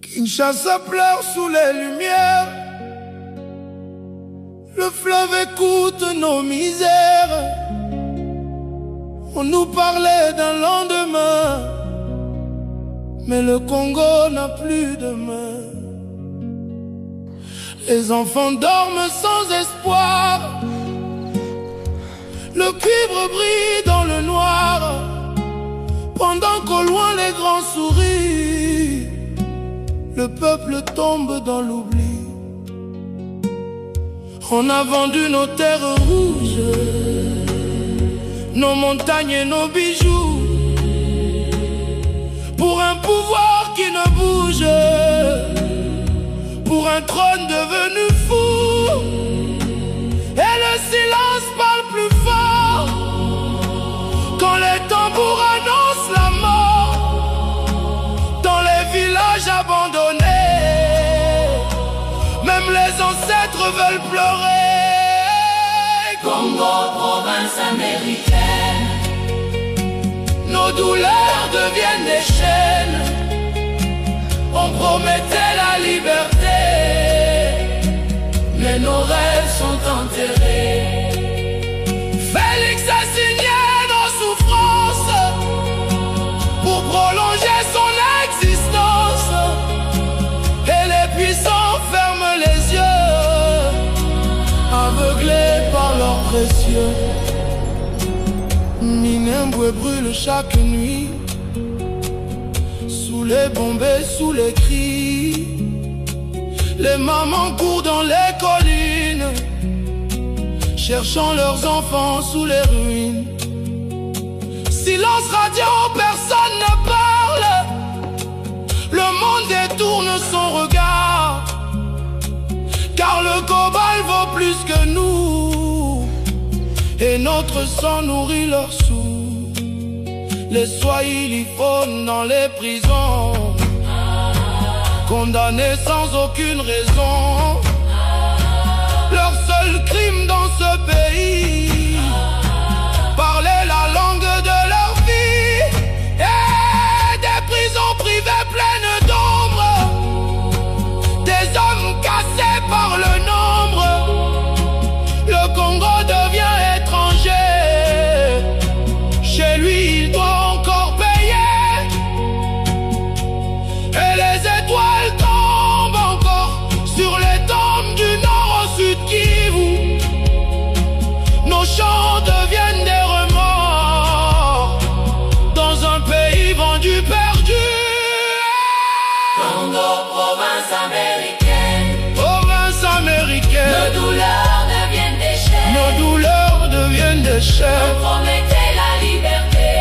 Kinshasa pleure sous les lumières. Le fleuve écoute nos misères. On nous parlait d'un lendemain, mais le Congo n'a plus de main. Les enfants dorment sans espoir. Le cuivre brille dans le noir, pendant qu'au loin les grands sourient. Le peuple tombe dans l'oubli. On a vendu nos terres rouges, nos montagnes et nos bijoux, pour un pouvoir qui ne bouge, pour un trône devenu fou. Et le silence parle plus fort quand les tambours annoncent la mort. Dans les villages abandonnés, même les ancêtres veulent pleurer. Congo, province américaine, nos douleurs deviennent des chaînes. On promettait la liberté, mais nos rêves sont enterrés. Félix a signé nos souffrances pour prolonger son existence. Et les puissants ferment les yeux, aveuglés par leurs précieux. Minembwe brûle chaque nuit, sous les bombes et sous les cris. Les mamans courent dans les collines, cherchant leurs enfants sous les ruines. Silence radio, personne ne parle. Le monde détourne son regard, car le cobalt vaut plus que nous, et notre sang nourrit leurs sous. Les Swahili faunent dans les prisons, condamnés sans aucune raison. Leur seul crime dans ce pays, parler la langue de leur vie. Et des prisons privées pleines d'ombre, des hommes cassés par le nombre. Le Congo devient étranger, chez lui il doit encore payer. Et les étoiles tombent encore sur les tombes du nord au sud Kivu. Nos chants deviennent des remords dans un pays vendu perdu. Congo, province américaine, Province américaine, nos douleurs deviennent des chaînes. nos douleurs deviennent des On chaînes. promettait la liberté,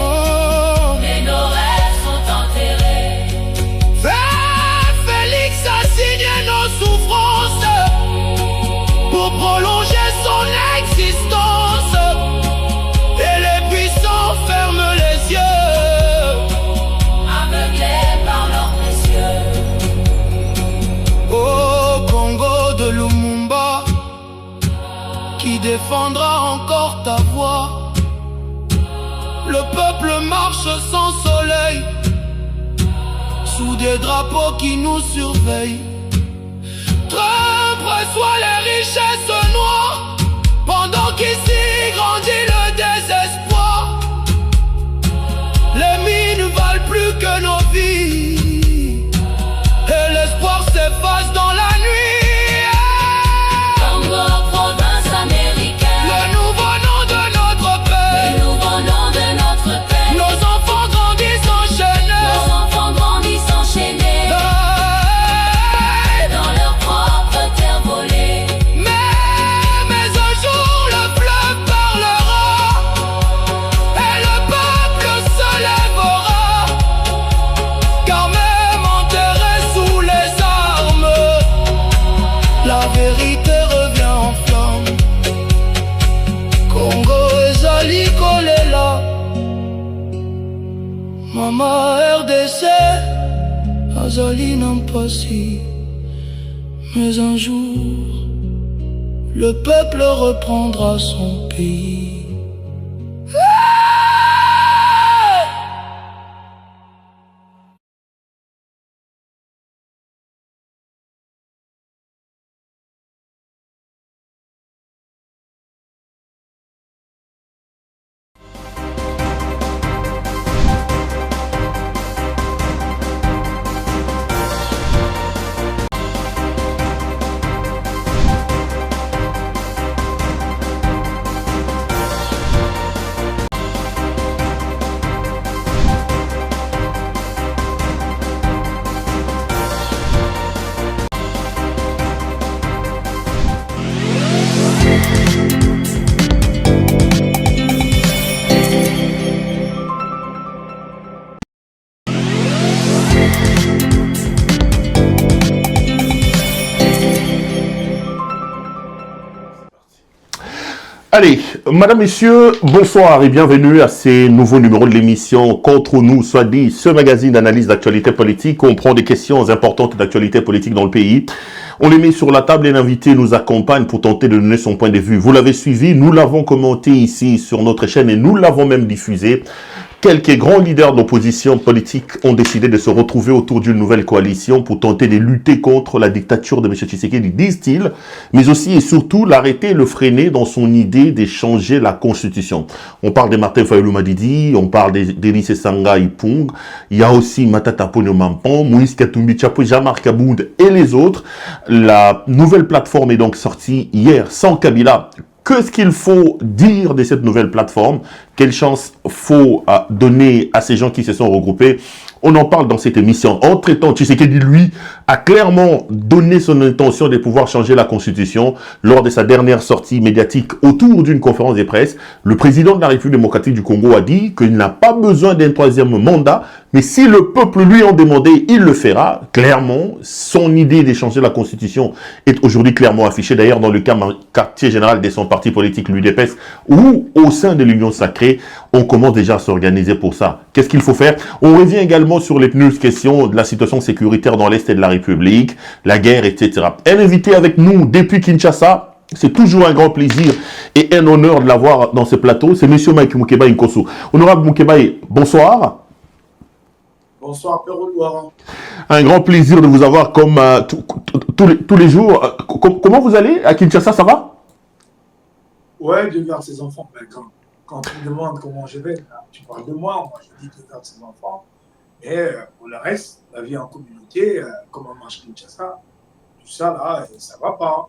Oh. mais nos rêves sont enterrés. Félix a signé nos souffrances pour prolonger son existence. Et les puissants ferment les yeux, Aveuglés par leurs précieux. oh Congo de Lumumba, qui défendra encore ta voix. Le peuple marche sans soleil, sous des drapeaux qui nous surveillent. Trump reçoit les richesses noires, pendant qu'ici grandit le désespoir. Les mines valent plus que nos vies, et l'espoir s'efface dans la nuit. Congo, province américaine, Le nouveau nom de notre le paix. nouveau nom de notre paix. Nos enfants grandissent enchaînés. Nos enfants grandissent enchaînés Hey. dans leur propre terre volée. Mais un jour le fleuve parlera, et le peuple se lèvera. Car même enterré sous les armes, la vérité revient en flamme. Congo ezali kolela, Mama RDC azali na mpasi. Mais un jour, le peuple reprendra son pays. Allez, madame, messieurs, bonsoir et bienvenue à ces nouveaux numéros de l'émission Contre nous, soit dit, ce magazine d'analyse d'actualité politique où on prend des questions importantes d'actualité politique dans le pays. On les met sur la table et l'invité nous accompagne pour tenter de donner son point de vue. Vous l'avez suivi, nous l'avons commenté ici sur notre chaîne et nous l'avons même diffusé. Quelques grands leaders d'opposition politique ont décidé de se retrouver autour d'une nouvelle coalition pour tenter de lutter contre la dictature de M. Tshisekedi, disent-ils, mais aussi et surtout l'arrêter et le freiner dans son idée de changer la constitution. On parle de Martin Fayulu Madidi, on parle d'Élysée Sanga Ipung, il y a aussi Matata Ponyo Mampon, Moïse Katumbi Tchapo, Jean-Marc Aboud et les autres. La nouvelle plateforme est donc sortie hier sans Kabila. Qu'est-ce qu'il faut dire de cette nouvelle plateforme? Quelle chance faut donner à ces gens qui se sont regroupés? On en parle dans cette émission. Entre-temps, Tshisekedi, lui, a clairement donné son intention de pouvoir changer la constitution lors de sa dernière sortie médiatique autour d'une conférence de presse. Le président de la République démocratique du Congo a dit qu'il n'a pas besoin d'un troisième mandat, mais si le peuple lui en demandait, il le fera. Clairement, son idée de changer la constitution est aujourd'hui clairement affichée. D'ailleurs, dans le quartier général de son parti politique, l'UDPS, ou au sein de l'Union sacrée, on commence déjà à s'organiser pour ça. Qu'est-ce qu'il faut faire? On revient également sur les pneus questions de la situation sécuritaire dans l'Est de la République, la guerre, etc. Un invité avec nous depuis Kinshasa, c'est toujours un grand plaisir et un honneur de l'avoir dans ce plateau, c'est M. Mike Moukeba Nkosso. Honorable Moukeba, bonsoir. Bonsoir, Père Loire. Un grand plaisir de vous avoir comme tous les jours. Comment vous allez à Kinshasa, ça va? Ouais, Dieu garde ses enfants. Quand tu me demandes comment je vais, tu parles de moi je dis Dieu garde ses enfants. Et pour le reste, la vie en communauté, comment marche Kinshasa, tout ça là, ça va pas.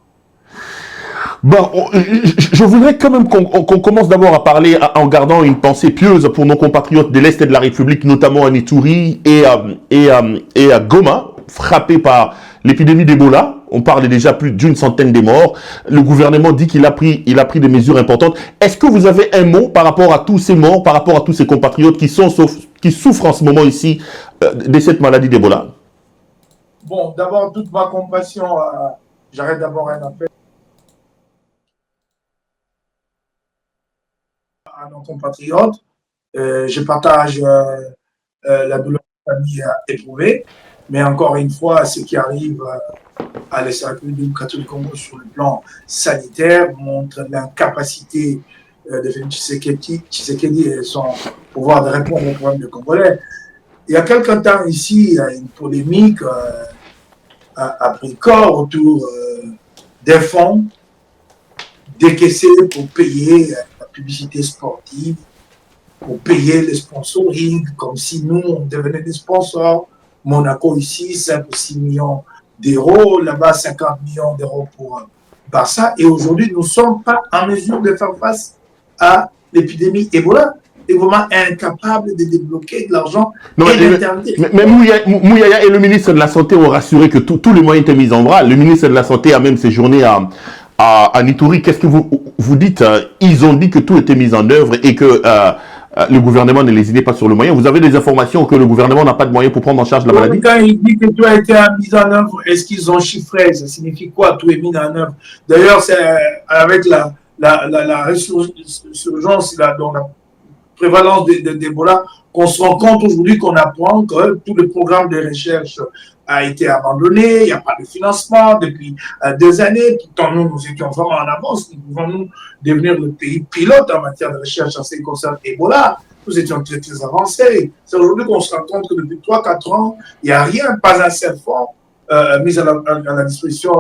Bon, je voudrais quand même qu'on commence d'abord à parler en gardant une pensée pieuse pour nos compatriotes de l'Est de la République, notamment à Ituri et à Goma, frappés par l'épidémie d'Ebola. On parle déjà plus d'une centaine de morts. Le gouvernement dit qu'il a pris des mesures importantes. Est-ce que vous avez un mot par rapport à tous ces morts, par rapport à tous ces compatriotes qui souffrent en ce moment ici de cette maladie d'Ebola? Bon, d'abord, toute ma compassion, j'arrête d'abord un appel à nos compatriotes. Je partage la douleur de la famille éprouvée, mais encore une fois, ce qui arrive à l'Est de la République démocratique du Congo sur le plan sanitaire montre l'incapacité de Félix Tshisekedi et son pouvoir de répondre aux problèmes des Congolais. Il y a quelque temps ici, une polémique a pris corps autour des fonds décaissés pour payer la publicité sportive, pour payer le sponsoring, comme si nous, on devenait des sponsors. Monaco ici, 5 ou 6 millions d'euros, là-bas 50 millions d'euros pour Barça. Et aujourd'hui, nous ne sommes pas en mesure de faire face à l'épidémie Ebola. Et vraiment incapable de débloquer de l'argent. Mais Mouyaya et le ministre de la Santé ont rassuré que tous les moyens étaient mis en bras. Le ministre de la Santé a même séjourné à Ituri. Qu'est-ce que vous dites? Ils ont dit que tout était mis en œuvre et que le gouvernement ne lésinait pas sur le moyen. Vous avez des informations que le gouvernement n'a pas de moyens pour prendre en charge la maladie? Quand il dit que tout a été mis en œuvre, est-ce qu'ils ont chiffré? Ça signifie quoi? Tout est mis en œuvre. D'ailleurs, c'est avec la résurgence, dans la prévalence d'Ebola, qu'on se rend compte aujourd'hui, qu'on apprend que tout le programme de recherche a été abandonné, il n'y a pas de financement depuis des années. Pourtant, nous étions vraiment en avance. Nous pouvons nous devenir le pays pilote en matière de recherche en ce qui concerne Ebola. Nous étions très, très avancés. C'est aujourd'hui qu'on se rend compte que depuis 3-4 ans, il n'y a rien, pas un seul fonds mis à la disposition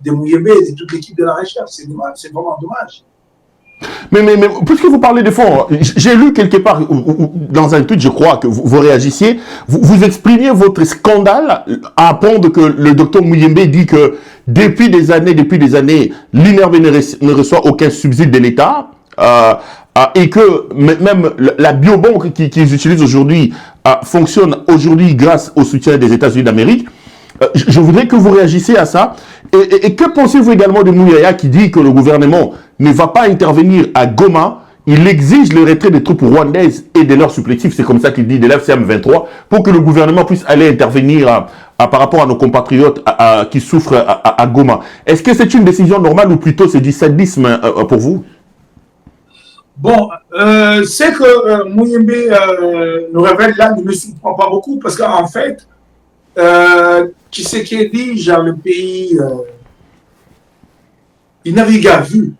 de Mouyembe et de toute l'équipe de la recherche. C'est dommage, c'est vraiment dommage. Mais puisque vous parlez de fonds, j'ai lu quelque part dans un tweet, je crois, que vous réagissiez, vous exprimiez votre scandale à apprendre que le docteur Mouyembe dit que depuis des années, l'INRB ne reçoit aucun subside de l'État et que même la biobanque qu'ils utilisent aujourd'hui fonctionne aujourd'hui grâce au soutien des États-Unis d'Amérique. Je voudrais que vous réagissiez à ça. Et que pensez-vous également de Mouyaya qui dit que le gouvernement ne va pas intervenir à Goma, il exige le retrait des troupes rwandaises et de leurs supplétifs, c'est comme ça qu'il dit, de l'FCM 23, pour que le gouvernement puisse aller intervenir par rapport à nos compatriotes qui souffrent à Goma. Est-ce que c'est une décision normale ou plutôt c'est du sadisme pour vous? Bon, c'est que Mouyembe nous révèle là ne me surprend pas beaucoup parce qu'en fait, Tshisekedi, genre le pays, il navigue à vue.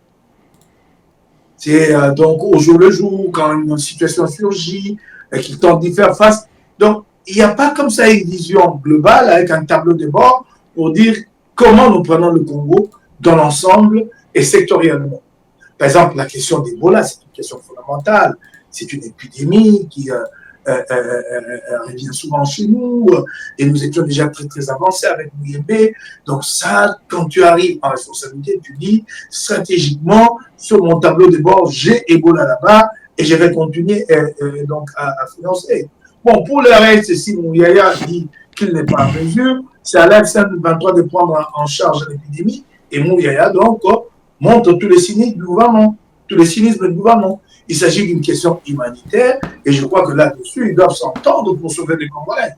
C'est donc au jour le jour, quand une situation surgit, qu'il tente d'y faire face. Donc, il n'y a pas comme ça une vision globale avec un tableau de bord pour dire comment nous prenons le Congo dans l'ensemble et sectoriellement. Par exemple, la question d'Ebola, c'est une question fondamentale. C'est une épidémie qui revient souvent chez nous et nous étions déjà très très avancés avec Mouyembe. Donc ça, quand tu arrives en responsabilité, tu dis stratégiquement sur mon tableau de bord, j'ai Ebola là-bas et je vais continuer donc à financer. Bon, pour le reste, si Mouyaya dit qu'il n'est pas en mesure, c'est à l'FCM 23 de prendre en charge l'épidémie et Mouyaya donc montre tous les cynismes du gouvernement, tous les cynismes du gouvernement. Il s'agit d'une question humanitaire et je crois que là-dessus, ils doivent s'entendre pour sauver les Congolais.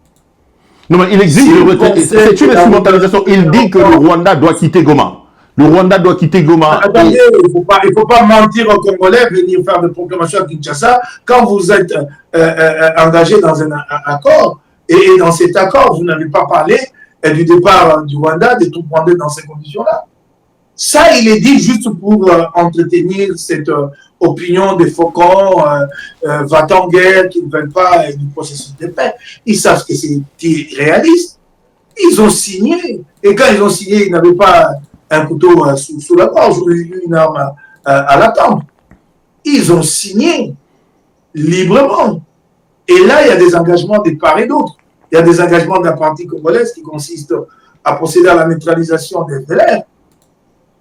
Non, mais il existe le retrait. C'est une instrumentalisation. Il dit que le Rwanda doit quitter Goma. Le Rwanda doit quitter Goma. Attendez, il ne faut pas mentir aux Congolais, venir faire des proclamations à Kinshasa quand vous êtes engagé dans un accord. Et dans cet accord, vous n'avez pas parlé du départ du Rwanda, des troupes rwandaises dans ces conditions-là. Ça, il est dit juste pour entretenir cette opinion des faucons va-t-en en guerre qui ne veulent pas du processus de paix. Ils savent que c'est irréaliste. Ils ont signé. Et quand ils ont signé, ils n'avaient pas un couteau sous la gorge ou une arme à la tempe. Ils ont signé librement. Et là, il y a des engagements de part et d'autre. Il y a des engagements de la partie congolaise qui consistent à procéder à la neutralisation des FDLR.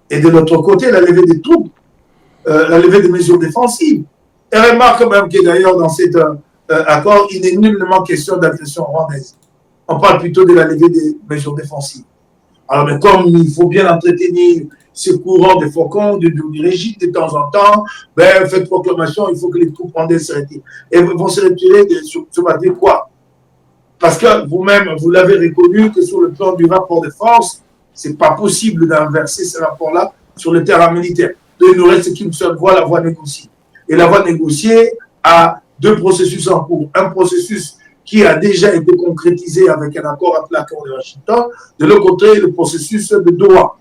Et de l'autre côté, la levée des troupes, la levée des mesures défensives. Et remarque même que d'ailleurs, dans cet accord, il n'est nullement question d'agression rwandaise. On parle plutôt de la levée des mesures défensives. Alors, mais comme il faut bien entretenir ce courant des faucons, du régime de temps en temps, ben, faites proclamation, il faut que les troupes rwandaises se retirent. Et vont se retirer sur base quoi? Parce que vous-même, vous l'avez reconnu que sur le plan du rapport de force, ce n'est pas possible d'inverser ce rapport-là sur le terrain militaire. Donc, il nous reste qu'une seule voie, la voie négociée. Et la voie négociée a deux processus en cours. Un processus qui a déjà été concrétisé avec un accord entre l'accord de Washington. De l'autre côté, le processus de Doha.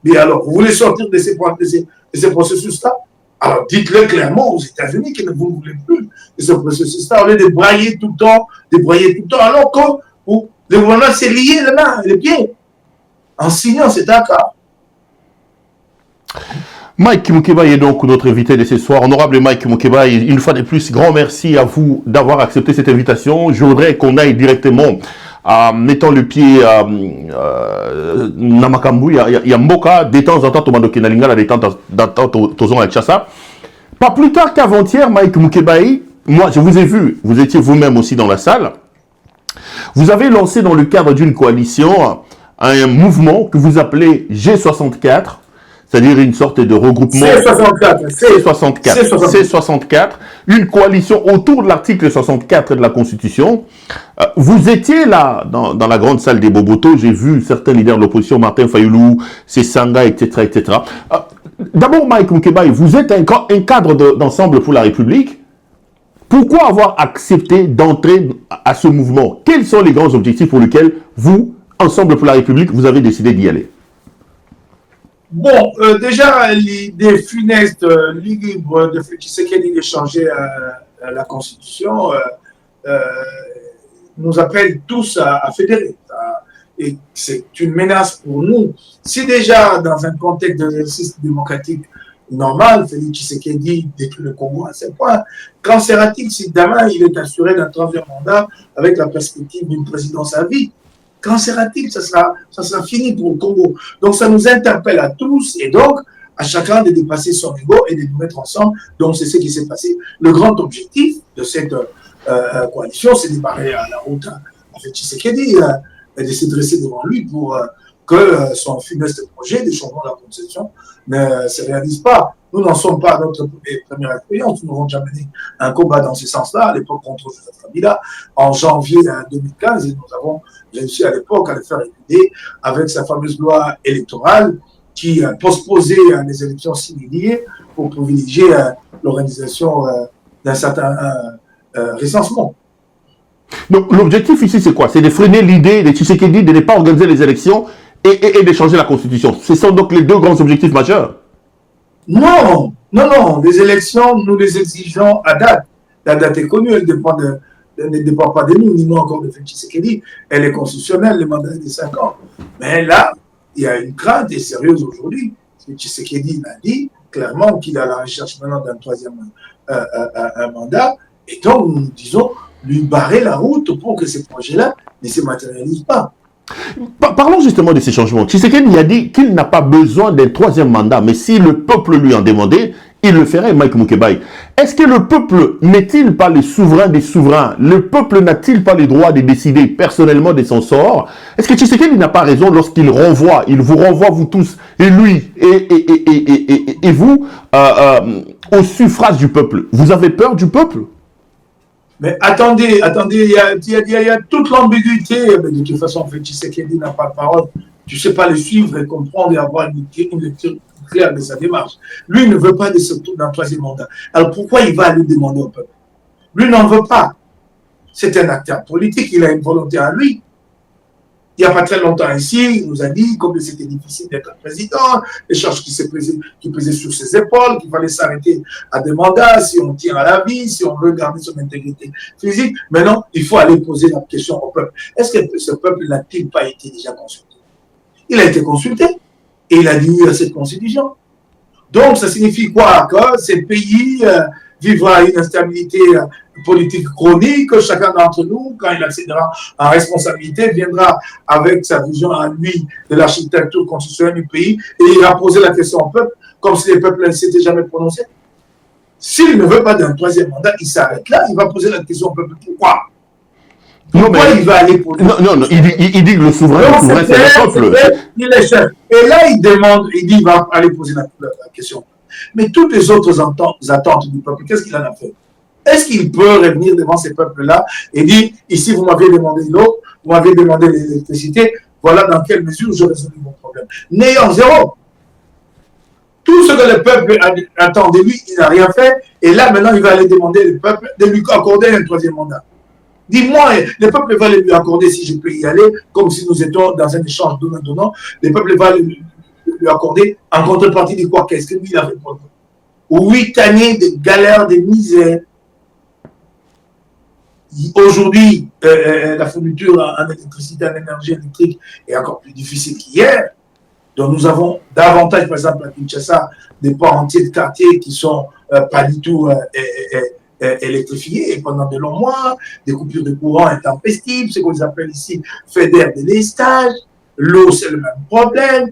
Mais alors, vous voulez sortir de ces processus-là? Alors, dites-le clairement aux États-Unis que vous ne voulez plus de ce processus-là, au lieu de brailler tout le temps, alors que le gouvernement s'est lié les mains et les pieds en signant cet accord. Mike Mukeba est donc notre invité de ce soir. Honorable Mike Mukeba, une fois de plus, grand merci à vous d'avoir accepté cette invitation. Je voudrais qu'on aille directement en mettant le pied Namakambu, il y a Mboka, de temps en temps, Tomandoki Nalingala, de temps en temps, Tozon à Tchassa. Pas plus tard qu'avant-hier, Mike Mukeba, moi je vous ai vu, vous étiez vous-même aussi dans la salle. Vous avez lancé dans le cadre d'une coalition un mouvement que vous appelez G64, c'est-à-dire une sorte de regroupement C64, une coalition autour de l'article 64 de la Constitution. Vous étiez là, dans la grande salle des Boboto, j'ai vu certains leaders de l'opposition, Martin Fayoulou, Sessanga, etc., etc. D'abord, Mike Moukebaï, vous êtes un cadre d'Ensemble pour la République. Pourquoi avoir accepté d'entrer à ce mouvement? Quels sont les grands objectifs pour lesquels vous, Ensemble pour la République, vous avez décidé d'y aller? Bon, déjà, l'idée funeste, libre de Tshisekedi de changer la Constitution nous appelle tous à fédérer. Et c'est une menace pour nous. Si déjà, dans un contexte d'exercice démocratique normal, Félix Tshisekedi détruit le Congo à ce point, qu'en sera-t-il si demain il est assuré d'un 3e mandat avec la perspective d'une présidence à vie? Qu'en sera-t-il? Ça sera fini pour le Congo. Donc ça nous interpelle à tous et donc à chacun de dépasser son ego et de nous mettre ensemble. Donc c'est ce qui s'est passé. Le grand objectif de cette coalition, c'est de barrer à la route à Tshisekedi, et de se dresser devant lui pour que son funeste projet de changement de la Constitution ne se réalise pas. Nous n'en sommes pas à notre première expérience. Nous n'avons jamais mené un combat dans ce sens-là, à l'époque contre Joseph Kabila, en janvier 2015, et nous avons réussi à l'époque à le faire éluder avec sa fameuse loi électorale qui postposait les élections simulées pour privilégier l'organisation d'un certain recensement. Donc l'objectif ici, c'est quoi? C'est de freiner l'idée de Tshisekedi de ne pas organiser les élections et de changer la Constitution. Ce sont donc les deux grands objectifs majeurs. Non, non, non. Les élections, nous les exigeons à date. La date est connue, elle ne dépend pas de nous, ni nous encore de Félix Tshisekedi. Elle est constitutionnelle, le mandat est de 5 ans. Mais là, il y a une crainte et sérieuse aujourd'hui. Tshisekedi l'a dit clairement qu'il est à la recherche maintenant d'un 3e mandat. Et donc, nous disons, lui barrer la route pour que ces projets-là ne se matérialisent pas. Parlons justement de ces changements. Tshisekedi a dit qu'il n'a pas besoin d'un 3e mandat, mais si le peuple lui en demandait, il le ferait, Mike Moukebaï. Est-ce que le peuple n'est-il pas le souverain des souverains? Le peuple n'a-t-il pas le droit de décider personnellement de son sort? Est-ce que Tshisekedi n'a pas raison lorsqu'il renvoie, il vous renvoie, vous tous, et lui, et vous, au suffrage du peuple? Vous avez peur du peuple? Mais attendez, il y a toute l'ambiguïté. De toute façon, Tshisekedi n'a pas de parole. Tu ne sais pas le suivre et comprendre et avoir une lecture claire de sa démarche. Lui ne veut pas de ce tour d'un 3e mandat. Alors pourquoi il va aller demander au peuple? Lui n'en veut pas. C'est un acteur politique, il a une volonté à lui. Il n'y a pas très longtemps ici, il nous a dit comme c'était difficile d'être président, les charges qui pesaient sur ses épaules, qu'il fallait s'arrêter à des mandats si on tient à la vie, si on veut garder son intégrité physique. Maintenant, il faut aller poser la question au peuple. Est-ce que ce peuple n'a-t-il pas été déjà consulté? Il a été consulté et il a dit oui à cette constitution. Donc, ça signifie quoi? Que ces pays vivra une instabilité politique chronique. Chacun d'entre nous, quand il accédera en responsabilité, viendra avec sa vision à lui de l'architecture constitutionnelle du pays et il va poser la question au peuple comme si les peuples ne s'étaient jamais prononcés. S'il ne veut pas d'un 3e mandat, il s'arrête là, il va poser la question au peuple. Pourquoi? Pourquoi il va aller poser? Non, il dit que le souverain, c'est le peuple. Il est chef. Et là, il demande, il dit, il va aller poser la question. Mais toutes les autres attentes du peuple, qu'est-ce qu'il en a fait? Est-ce qu'il peut revenir devant ces peuples-là et dire, ici, vous m'avez demandé l'eau, vous m'avez demandé l'électricité, voilà dans quelle mesure je résolu mon problème. N'ayant zéro. Tout ce que le peuple attend de lui, il n'a rien fait. Et là, maintenant, il va aller demander au peuple de lui accorder un 3e mandat. Dis-moi, le peuple va lui accorder si je peux y aller, comme si nous étions dans un échange donnant-donnant. Le peuple va lui accorder en contrepartie de quoi? Qu'est-ce que lui il a fait pour nous? 8 années de galère, de misère. Aujourd'hui, la fourniture en électricité, en énergie électrique est encore plus difficile qu'hier. Donc nous avons davantage, par exemple, à Kinshasa, des pans entiers de quartiers qui sont pas du tout électrifiés et pendant de longs mois, des coupures de courant intempestives, ce qu'on appelle ici fait d'air de délestage. L'eau, c'est le même problème.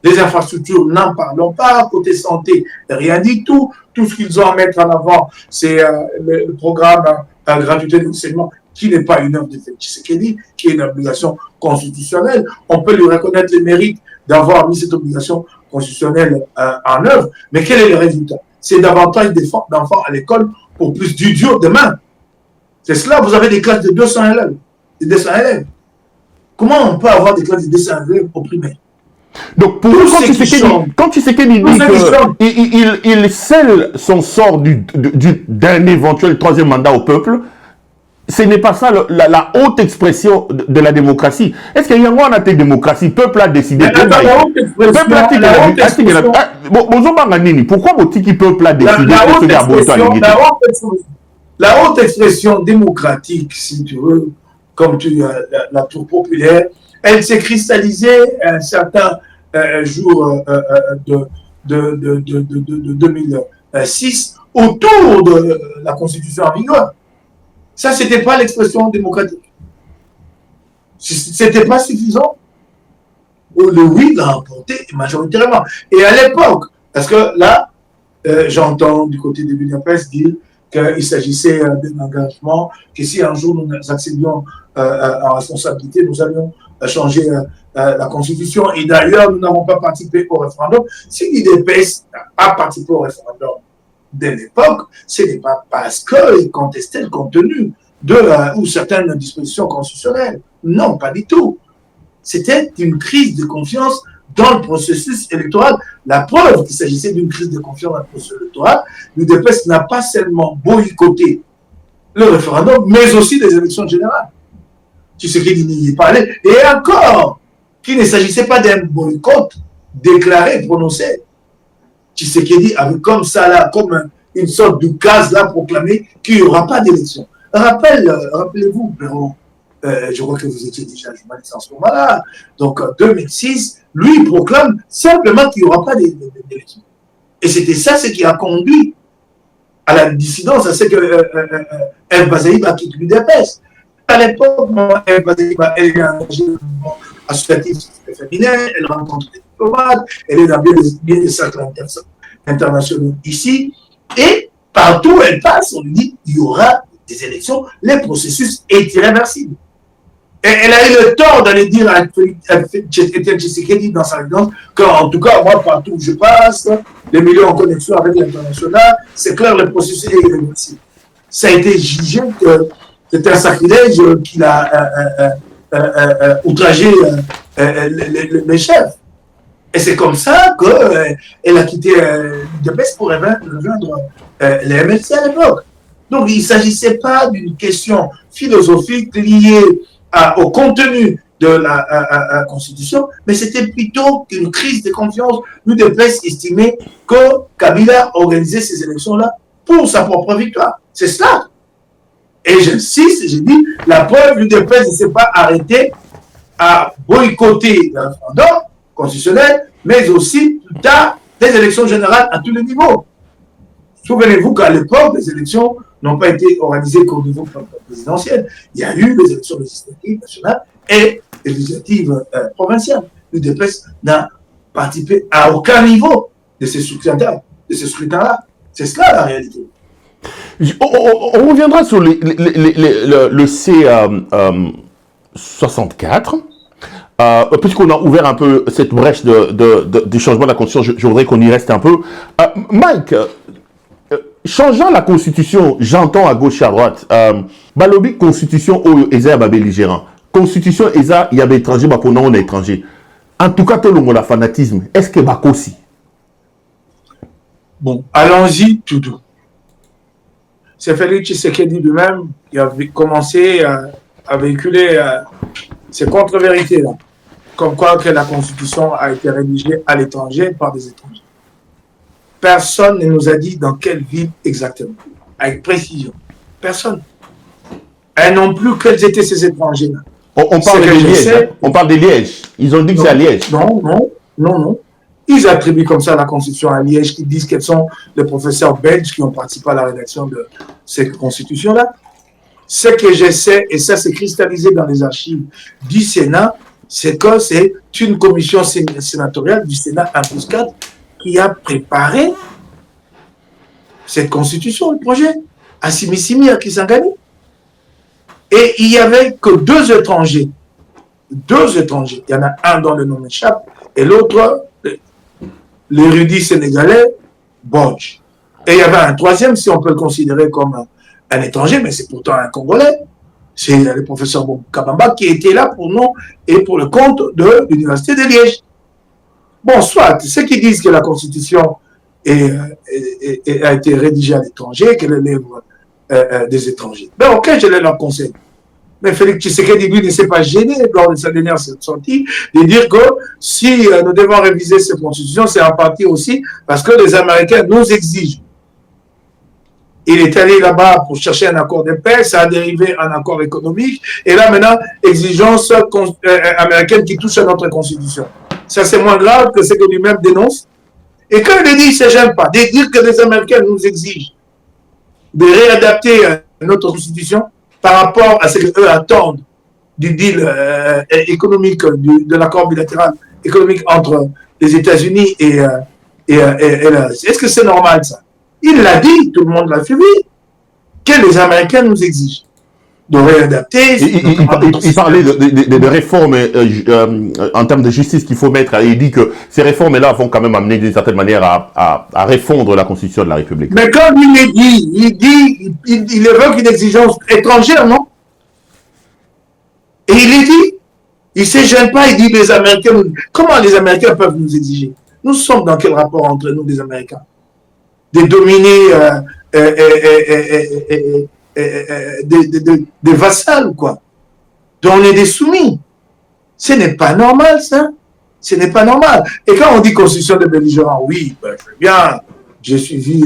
Les infrastructures, n'en parlons pas. Côté santé, rien du tout. Tout ce qu'ils ont à mettre en avant, c'est le programme gratuité de l'enseignement, qui n'est pas une œuvre de Tshisekedi, qui est une obligation constitutionnelle. On peut lui reconnaître le mérite d'avoir mis cette obligation constitutionnelle en œuvre. Mais quel est le résultat? C'est davantage d'enfants à l'école pour plus d'idiots demain. C'est cela, vous avez des classes de 200 élèves. Comment on peut avoir des classes de 200 élèves au primaire? Donc, pour eux, quand Tshisekedi dit qu'il scelle son sort d'un éventuel troisième mandat au peuple, ce n'est pas ça la haute expression de la démocratie. Est-ce qu'il y a une démocratie? Le peuple a décidé. La haute expression. Pourquoi le peuple a décidé? La haute expression démocratique, si tu veux, comme tu la tour populaire, elle s'est cristallisée un certain jour de 2006 autour de la Constitution en vigueur. Ça, ce n'était pas l'expression démocratique. Ce n'était pas suffisant. Le oui l'a emporté majoritairement. Et à l'époque, parce que là, j'entends du côté de Budapest dire qu'il s'agissait d'un engagement, que si un jour nous accédions en responsabilité, nous allions changer la Constitution. Et d'ailleurs, nous n'avons pas participé au référendum. Si l'UDPS n'a pas participé au référendum de l'époque, ce n'est pas parce qu'ils contestaient le contenu ou certaines dispositions constitutionnelles. Non, pas du tout. C'était une crise de confiance dans le processus électoral. La preuve qu'il s'agissait d'une crise de confiance dans le processus électoral, l'UDPS n'a pas seulement boycotté le référendum, mais aussi les élections générales. Tshisekedi n'y est pas allé. Et encore, qu'il ne s'agissait pas d'un boycott déclaré, prononcé. Tshisekedi avait comme ça, là, comme une sorte de gaz là proclamé qu'il n'y aura pas d'élection. Rappelez-vous, Perron, je crois que vous étiez déjà journaliste en ce moment-là. Donc, en 2006, lui, il proclame simplement qu'il n'y aura pas d'élection. Et c'était ça ce qui a conduit à la dissidence, à ce que El Bazaïba quitte l'UDPS. À l'époque, El Bazaïba, elle est engagée dans le mouvement associatif féminin, elle rencontre des diplomates, elle est dans bien des cercles internationaux ici, et partout où elle passe, on lui dit il y aura des élections, les processus est irréversible. Et elle a eu le tort d'aller dire à Tshisekedi dans sa résidence qu'en tout cas, moi, partout où je passe, les milieux en connexion avec l'international, c'est clair, le processus est irréversible. Ça a été jugé que c'était un sacrilège qu'il a outragé les chefs. Et c'est comme ça qu'elle a quitté l'UDPS pour rejoindre les MLC à l'époque. Donc, il ne s'agissait pas d'une question philosophique liée au contenu de la Constitution, mais c'était plutôt une crise de confiance. L'UDPS estimait que Kabila organisait ces élections-là pour sa propre victoire. C'est cela. Et j'insiste, j'ai dit, la preuve, l'UDPS ne s'est pas arrêté à boycotter le référendum constitutionnel, mais aussi plus tard des élections générales à tous les niveaux. Souvenez-vous qu'à l'époque, les élections n'ont pas été organisées qu'au niveau présidentiel. Il y a eu les élections législatives nationales et les législatives provinciales. L'UDPS n'a participé à aucun niveau de ces scrutins-là. C'est cela la réalité. On reviendra sur le C64. Puisqu'on a ouvert un peu cette brèche du changement de la Constitution, je voudrais qu'on y reste un peu. Mike, changeant la Constitution, j'entends à gauche et à droite, Balobi, Constitution, Eza Babé belligérant. Constitution, Eza, il y avait étranger, pendant on est étranger. En tout cas, tout le monde a fanatisme. Est-ce que Bakosi? Bon, allons-y tout doux. C'est Félix Tshisekedi lui-même qui a commencé à véhiculer ces contre-vérités-là. Comme quoi que la Constitution a été rédigée à l'étranger par des étrangers. Personne ne nous a dit dans quelle ville exactement, avec précision. Personne. Et non plus quels étaient ces étrangers-là. On parle de Liège. On parle de Liège. Ils ont dit que c'est à Liège. Non. Ils attribuent comme ça la Constitution à Liège, qui disent quels sont les professeurs belges qui ont participé à la rédaction de cette Constitution-là. Ce que je sais, et ça s'est cristallisé dans les archives du Sénat, c'est que c'est une commission sénatoriale du Sénat 1+4 qui a préparé cette Constitution, le projet, à Simi à Kisangani. Et il n'y avait que deux étrangers. Il y en a un dont le nom m'échappe, et l'autre, l'érudit sénégalais, Bodge. Et il y avait un troisième, si on peut le considérer comme un étranger, mais c'est pourtant un Congolais. C'est le professeur Kabamba qui était là pour nous et pour le compte de l'Université de Liège. Bon, soit, ceux qui disent que la Constitution a été rédigée à l'étranger, qu'elle est l'œuvre des étrangers. Ben, ok, je leur conseille. Mais Félix Tshisekedi, lui, ne s'est pas gêné lors de sa dernière sortie de dire que si nous devons réviser cette Constitution, c'est en partie aussi parce que les Américains nous exigent. Il est allé là-bas pour chercher un accord de paix, ça a dérivé en accord économique, et là maintenant, exigence américaine qui touche à notre Constitution. Ça, c'est moins grave que ce que lui-même dénonce. Et quand il dit, il ne se gêne pas, de dire que les Américains nous exigent de réadapter notre Constitution par rapport à ce qu'eux attendent du deal économique, de l'accord bilatéral économique entre les États-Unis et la Russie. Est-ce que c'est normal, ça? Il l'a dit, tout le monde l'a suivi, que les Américains nous exigent de réadapter. Il parlait de réformes en termes de justice qu'il faut mettre. Et il dit que ces réformes-là vont quand même amener d'une certaine manière à refondre la Constitution de la République. Mais comme il évoque une exigence étrangère, non? Et il est dit, il ne se gêne pas, il dit les Américains, comment les Américains peuvent nous exiger? Nous sommes dans quel rapport entre nous, les Américains? De dominer des vassals, quoi. Donc on est des soumis. Ce n'est pas normal, ça. Ce n'est pas normal. Et quand on dit constitution de belligérants, oui, ben, je veux bien, j'ai suivi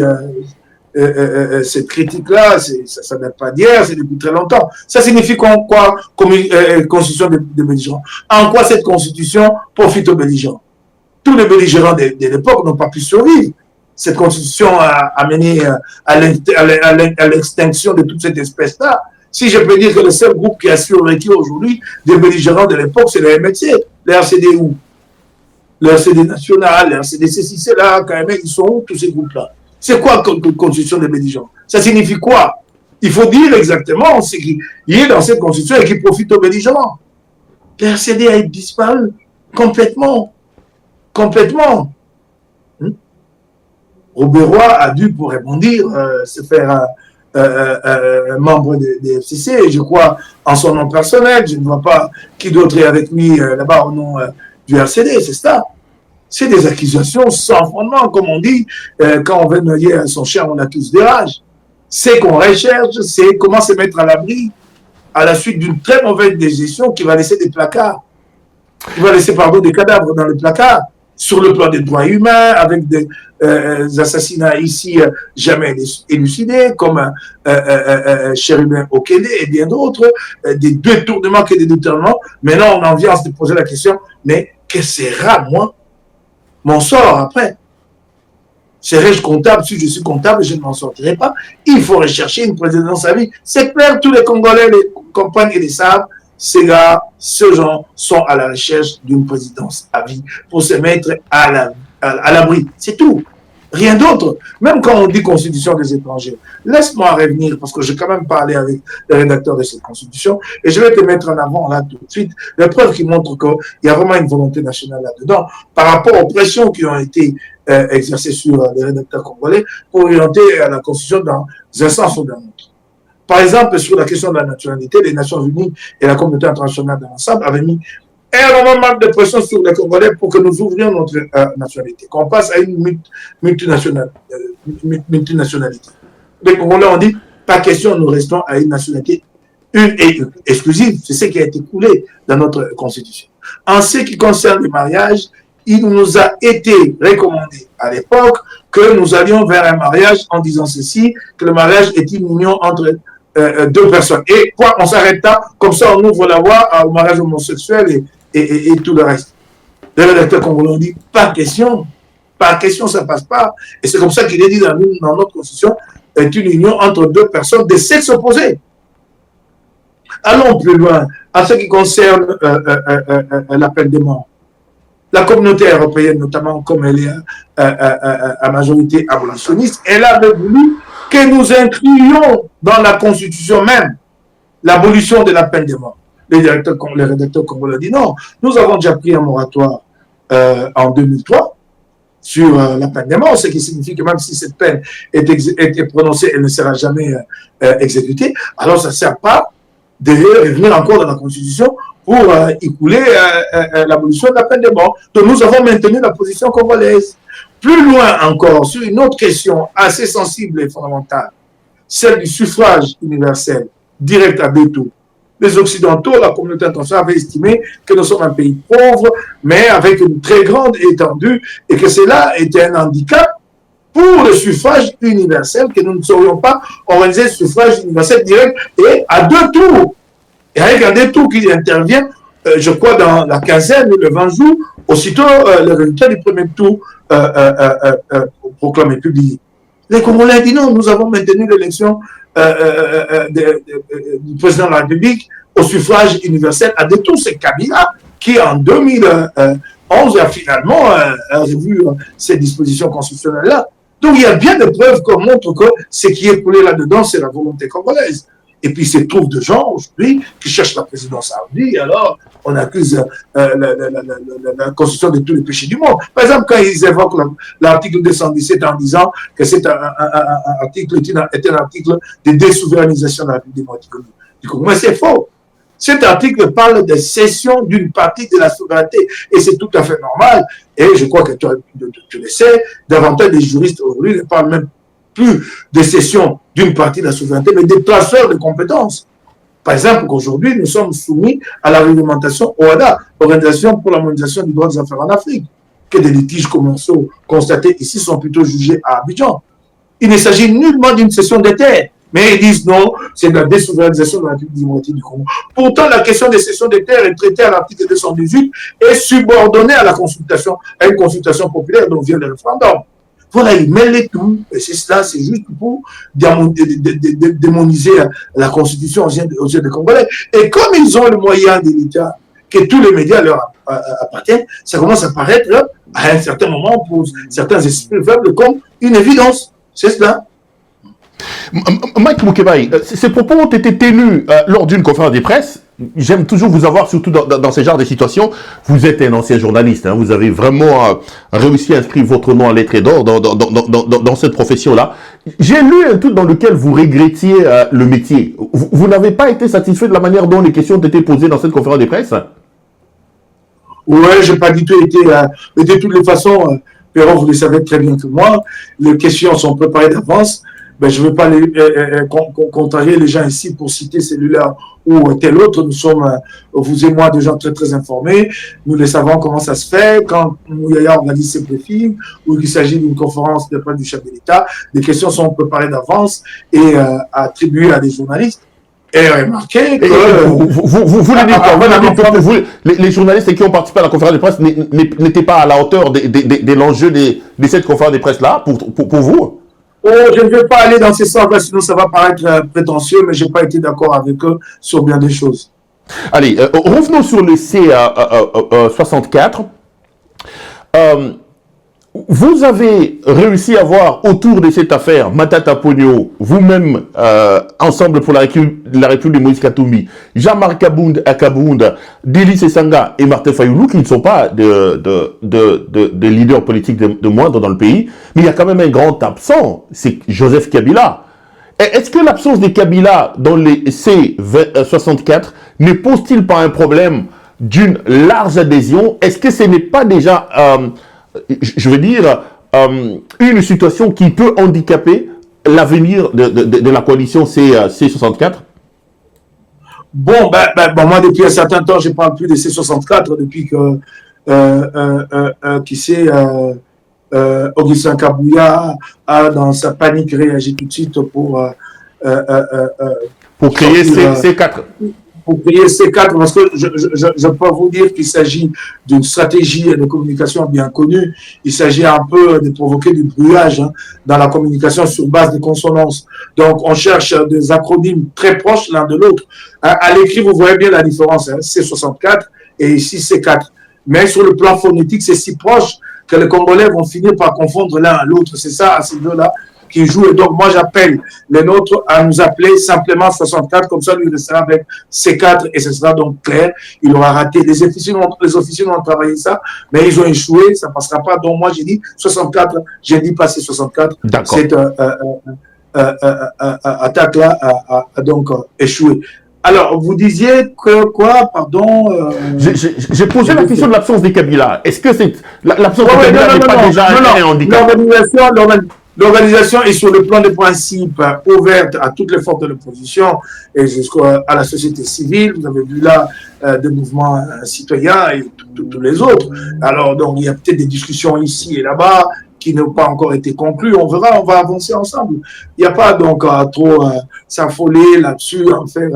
cette critique-là, ça ne date pas d'hier, c'est depuis très longtemps. Ça signifie quoi, constitution de belligérants? En quoi cette constitution profite aux belligérants? Tous les belligérants de l'époque n'ont pas pu survivre. Cette constitution a mené à l'extinction de toute cette espèce-là. Si je peux dire que le seul groupe qui a survécu aujourd'hui des belligérants de l'époque, c'est le MLC, le RCDU, le RCD national, le RCDC, si c'est là, quand même, ils sont où, tous ces groupes-là? C'est quoi la constitution des belligérants? Ça signifie quoi? Il faut dire exactement ce qu'il y a dans cette constitution et qui profite aux belligérants. Le RCD a disparu complètement. Complètement. Robert a dû, pour répondre, se faire membre des FCC, et je crois en son nom personnel, je ne vois pas qui d'autre est avec lui là-bas au nom du RCD, c'est ça. C'est des accusations sans fondement, comme on dit, quand on veut noyer son chien, on accuse de rage. C'est qu'on recherche, c'est comment se mettre à l'abri à la suite d'une très mauvaise gestion qui va laisser des placards, qui va laisser, des cadavres dans les placards, sur le plan des droits humains, avec des assassinats ici jamais élucidés, comme Chérubin Okene et bien d'autres, des détournements que des détournements. Maintenant, on en vient à se poser la question, mais que sera, moi, mon sort après? Serais-je comptable? Si je suis comptable, je ne m'en sortirai pas. Il faut rechercher une présidence à vie. C'est clair, tous les Congolais les comprennent et les savent. Ces gars, ces gens sont à la recherche d'une présidence à vie pour se mettre à l'abri. C'est tout. Rien d'autre. Même quand on dit constitution des étrangers, laisse-moi revenir parce que j'ai quand même parlé avec le rédacteur de cette constitution et je vais te mettre en avant là tout de suite les preuves qui montrent qu'il y a vraiment une volonté nationale là-dedans par rapport aux pressions qui ont été exercées sur les rédacteurs congolais pour orienter la constitution dans un sens ou dans l'autre. Par exemple, sur la question de la nationalité, les Nations Unies et la communauté internationale dans l'ensemble avaient mis énormément de pression sur les Congolais pour que nous ouvrions notre nationalité, qu'on passe à une multinationalité. Les Congolais ont dit, pas question, nous restons à une nationalité une et exclusive. C'est ce qui a été coulé dans notre constitution. En ce qui concerne le mariage, il nous a été recommandé à l'époque que nous allions vers un mariage en disant ceci, que le mariage est une union entre deux personnes. Et quoi, on s'arrête là, comme ça on ouvre la voie au mariage homosexuel et tout le reste. Les rédacteurs congolais ont dit, pas question, ça passe pas. Et c'est comme ça qu'il est dit dans notre constitution, est une union entre deux personnes de sexe opposé. Allons plus loin, en ce qui concerne la peine de mort. La communauté européenne, notamment comme elle est à majorité abolitionniste, elle avait voulu que nous incluions dans la Constitution même l'abolition de la peine de mort. Les rédacteurs congolais ont dit non, nous avons déjà pris un moratoire en 2003 sur la peine de mort, ce qui signifie que même si cette peine est prononcée, elle ne sera jamais exécutée. Alors ça ne sert pas de revenir encore dans la Constitution pour y couler l'abolition de la peine de mort. Donc nous avons maintenu la position congolaise. Plus loin encore, sur une autre question assez sensible et fondamentale, celle du suffrage universel direct à deux tours. Les Occidentaux, la communauté internationale avait estimé que nous sommes un pays pauvre, mais avec une très grande étendue, et que cela était un handicap pour le suffrage universel, que nous ne saurions pas organiser le suffrage universel direct et à deux tours. Et avec un des tours qui intervient, je crois, dans la quinzaine ou le 20 jours, aussitôt le résultat du premier tour proclamé, publié. Les Congolais ont dit non, nous avons maintenu l'élection du président de la République au suffrage universel à deux tours. C'est Kabila qui, en 2011, a finalement revu ces dispositions constitutionnelles-là. Donc, il y a bien des preuves qui montrent que ce qui est coulé là-dedans, c'est la volonté congolaise. Et puis, il se trouve de gens aujourd'hui qui cherchent la présidence saoudite, alors on accuse la constitution de tous les péchés du monde. Par exemple, quand ils évoquent l'article 217 en disant que cet article était un article de désouverainisation de la République démocratique du Congo. Mais c'est faux. Cet article parle de cession d'une partie de la souveraineté. Et c'est tout à fait normal. Et je crois que tu le sais, davantage des juristes aujourd'hui ne parlent même plus de cession d'une partie de la souveraineté, mais des transferts de compétences. Par exemple, qu'aujourd'hui, nous sommes soumis à la réglementation OADA, Organisation pour l'harmonisation des droits des affaires en Afrique, que des litiges commerciaux constatés ici sont plutôt jugés à Abidjan. Il ne s'agit nullement d'une cession des terres. Mais ils disent non, c'est de la désouverainisation de la République démocratique du Congo. Pourtant, la question des cessions des terres est traitée à l'article 218 et subordonnée à la consultation, à une consultation populaire dont vient le référendum. Voilà, ils mêlent les tout. Et c'est cela, c'est juste pour démoniser la Constitution aux yeux des Congolais. Et comme ils ont le moyen de l'État, que tous les médias leur appartiennent, ça commence à paraître à un certain moment pour certains esprits faibles comme une évidence. C'est cela. Mike Moukebaï, ces propos ont été tenus lors d'une conférence de presse. J'aime toujours vous avoir, surtout dans ce genre de situations. Vous êtes un ancien journaliste, hein, vous avez vraiment réussi à inscrire votre nom à lettres d'or dans cette profession-là. J'ai lu un truc dans lequel vous regrettiez le métier. Vous n'avez pas été satisfait de la manière dont les questions ont été posées dans cette conférence de presse? Oui, je n'ai pas du tout été... de toutes les façons, Perron, vous le savez très bien que moi, les questions sont préparées d'avance. Ben, je ne veux pas contrarier les gens ici pour citer celui-là ou tel autre. Nous sommes, vous et moi, des gens très, très informés. Nous le savons comment ça se fait. Quand Mouyaya organise ses briefings ou qu'il s'agit d'une conférence de près du chef de l'État, les questions sont préparées d'avance et attribuées à des journalistes. Et remarquez que... Vous voulez dire quoi? Les journalistes qui ont participé à la conférence de presse n'étaient pas à la hauteur de l'enjeu de cette conférence de presse-là pour vous? Oh, je ne vais pas aller dans ces sens-là, sinon ça va paraître prétentieux, mais je n'ai pas été d'accord avec eux sur bien des choses. Allez, revenons sur le C64. Vous avez réussi à voir autour de cette affaire Matata Ponyo, vous-même, ensemble pour la République de Moïse Katumbi, Jean-Marc Akabounda, Dili Sessanga et Martin Fayoulou, qui ne sont pas de leaders politiques de moindre dans le pays, mais il y a quand même un grand absent, c'est Joseph Kabila. Est-ce que l'absence de Kabila dans les C64 ne pose-t-il pas un problème d'une large adhésion? Est-ce que ce n'est pas déjà... je veux dire, une situation qui peut handicaper l'avenir de la coalition C64? Bon, moi, depuis un certain temps, je ne parle plus de C64, depuis que, Augustin Kabouya a, dans sa panique, réagi tout de suite pour créer C4. Pour créer C4, parce que je peux vous dire qu'il s'agit d'une stratégie de communication bien connue. Il s'agit un peu de provoquer du brouillage dans la communication sur base de consonances. Donc, on cherche des acronymes très proches l'un de l'autre. À l'écrit, vous voyez bien la différence, C64 et ici C4. Mais sur le plan phonétique, c'est si proche que les Congolais vont finir par confondre l'un à l'autre. C'est ça, à ces deux-là, qui jouent. Et donc, moi, j'appelle les nôtres à nous appeler simplement 64, comme ça, lui, il restera avec C4 et ce sera donc clair. Il aura raté. Les officiers ont travaillé ça, mais ils ont échoué, ça ne passera pas. Donc, moi, j'ai dit 64, j'ai dit passer 64. Cette attaque-là a donc échoué. Alors, vous disiez que quoi, pardon J'ai posé la question de l'absence des Kabila. Est-ce que l'absence des Kabila n'est pas déjà un handicap? L'organisation est sur le plan des principes ouverte à toutes les forces de l'opposition et jusqu'à la société civile. Vous avez vu là des mouvements citoyens et tous les autres. Alors, donc, il y a peut-être des discussions ici et là-bas qui n'ont pas encore été conclues. On verra, on va avancer ensemble. Il n'y a pas donc à trop s'affoler là-dessus, en faire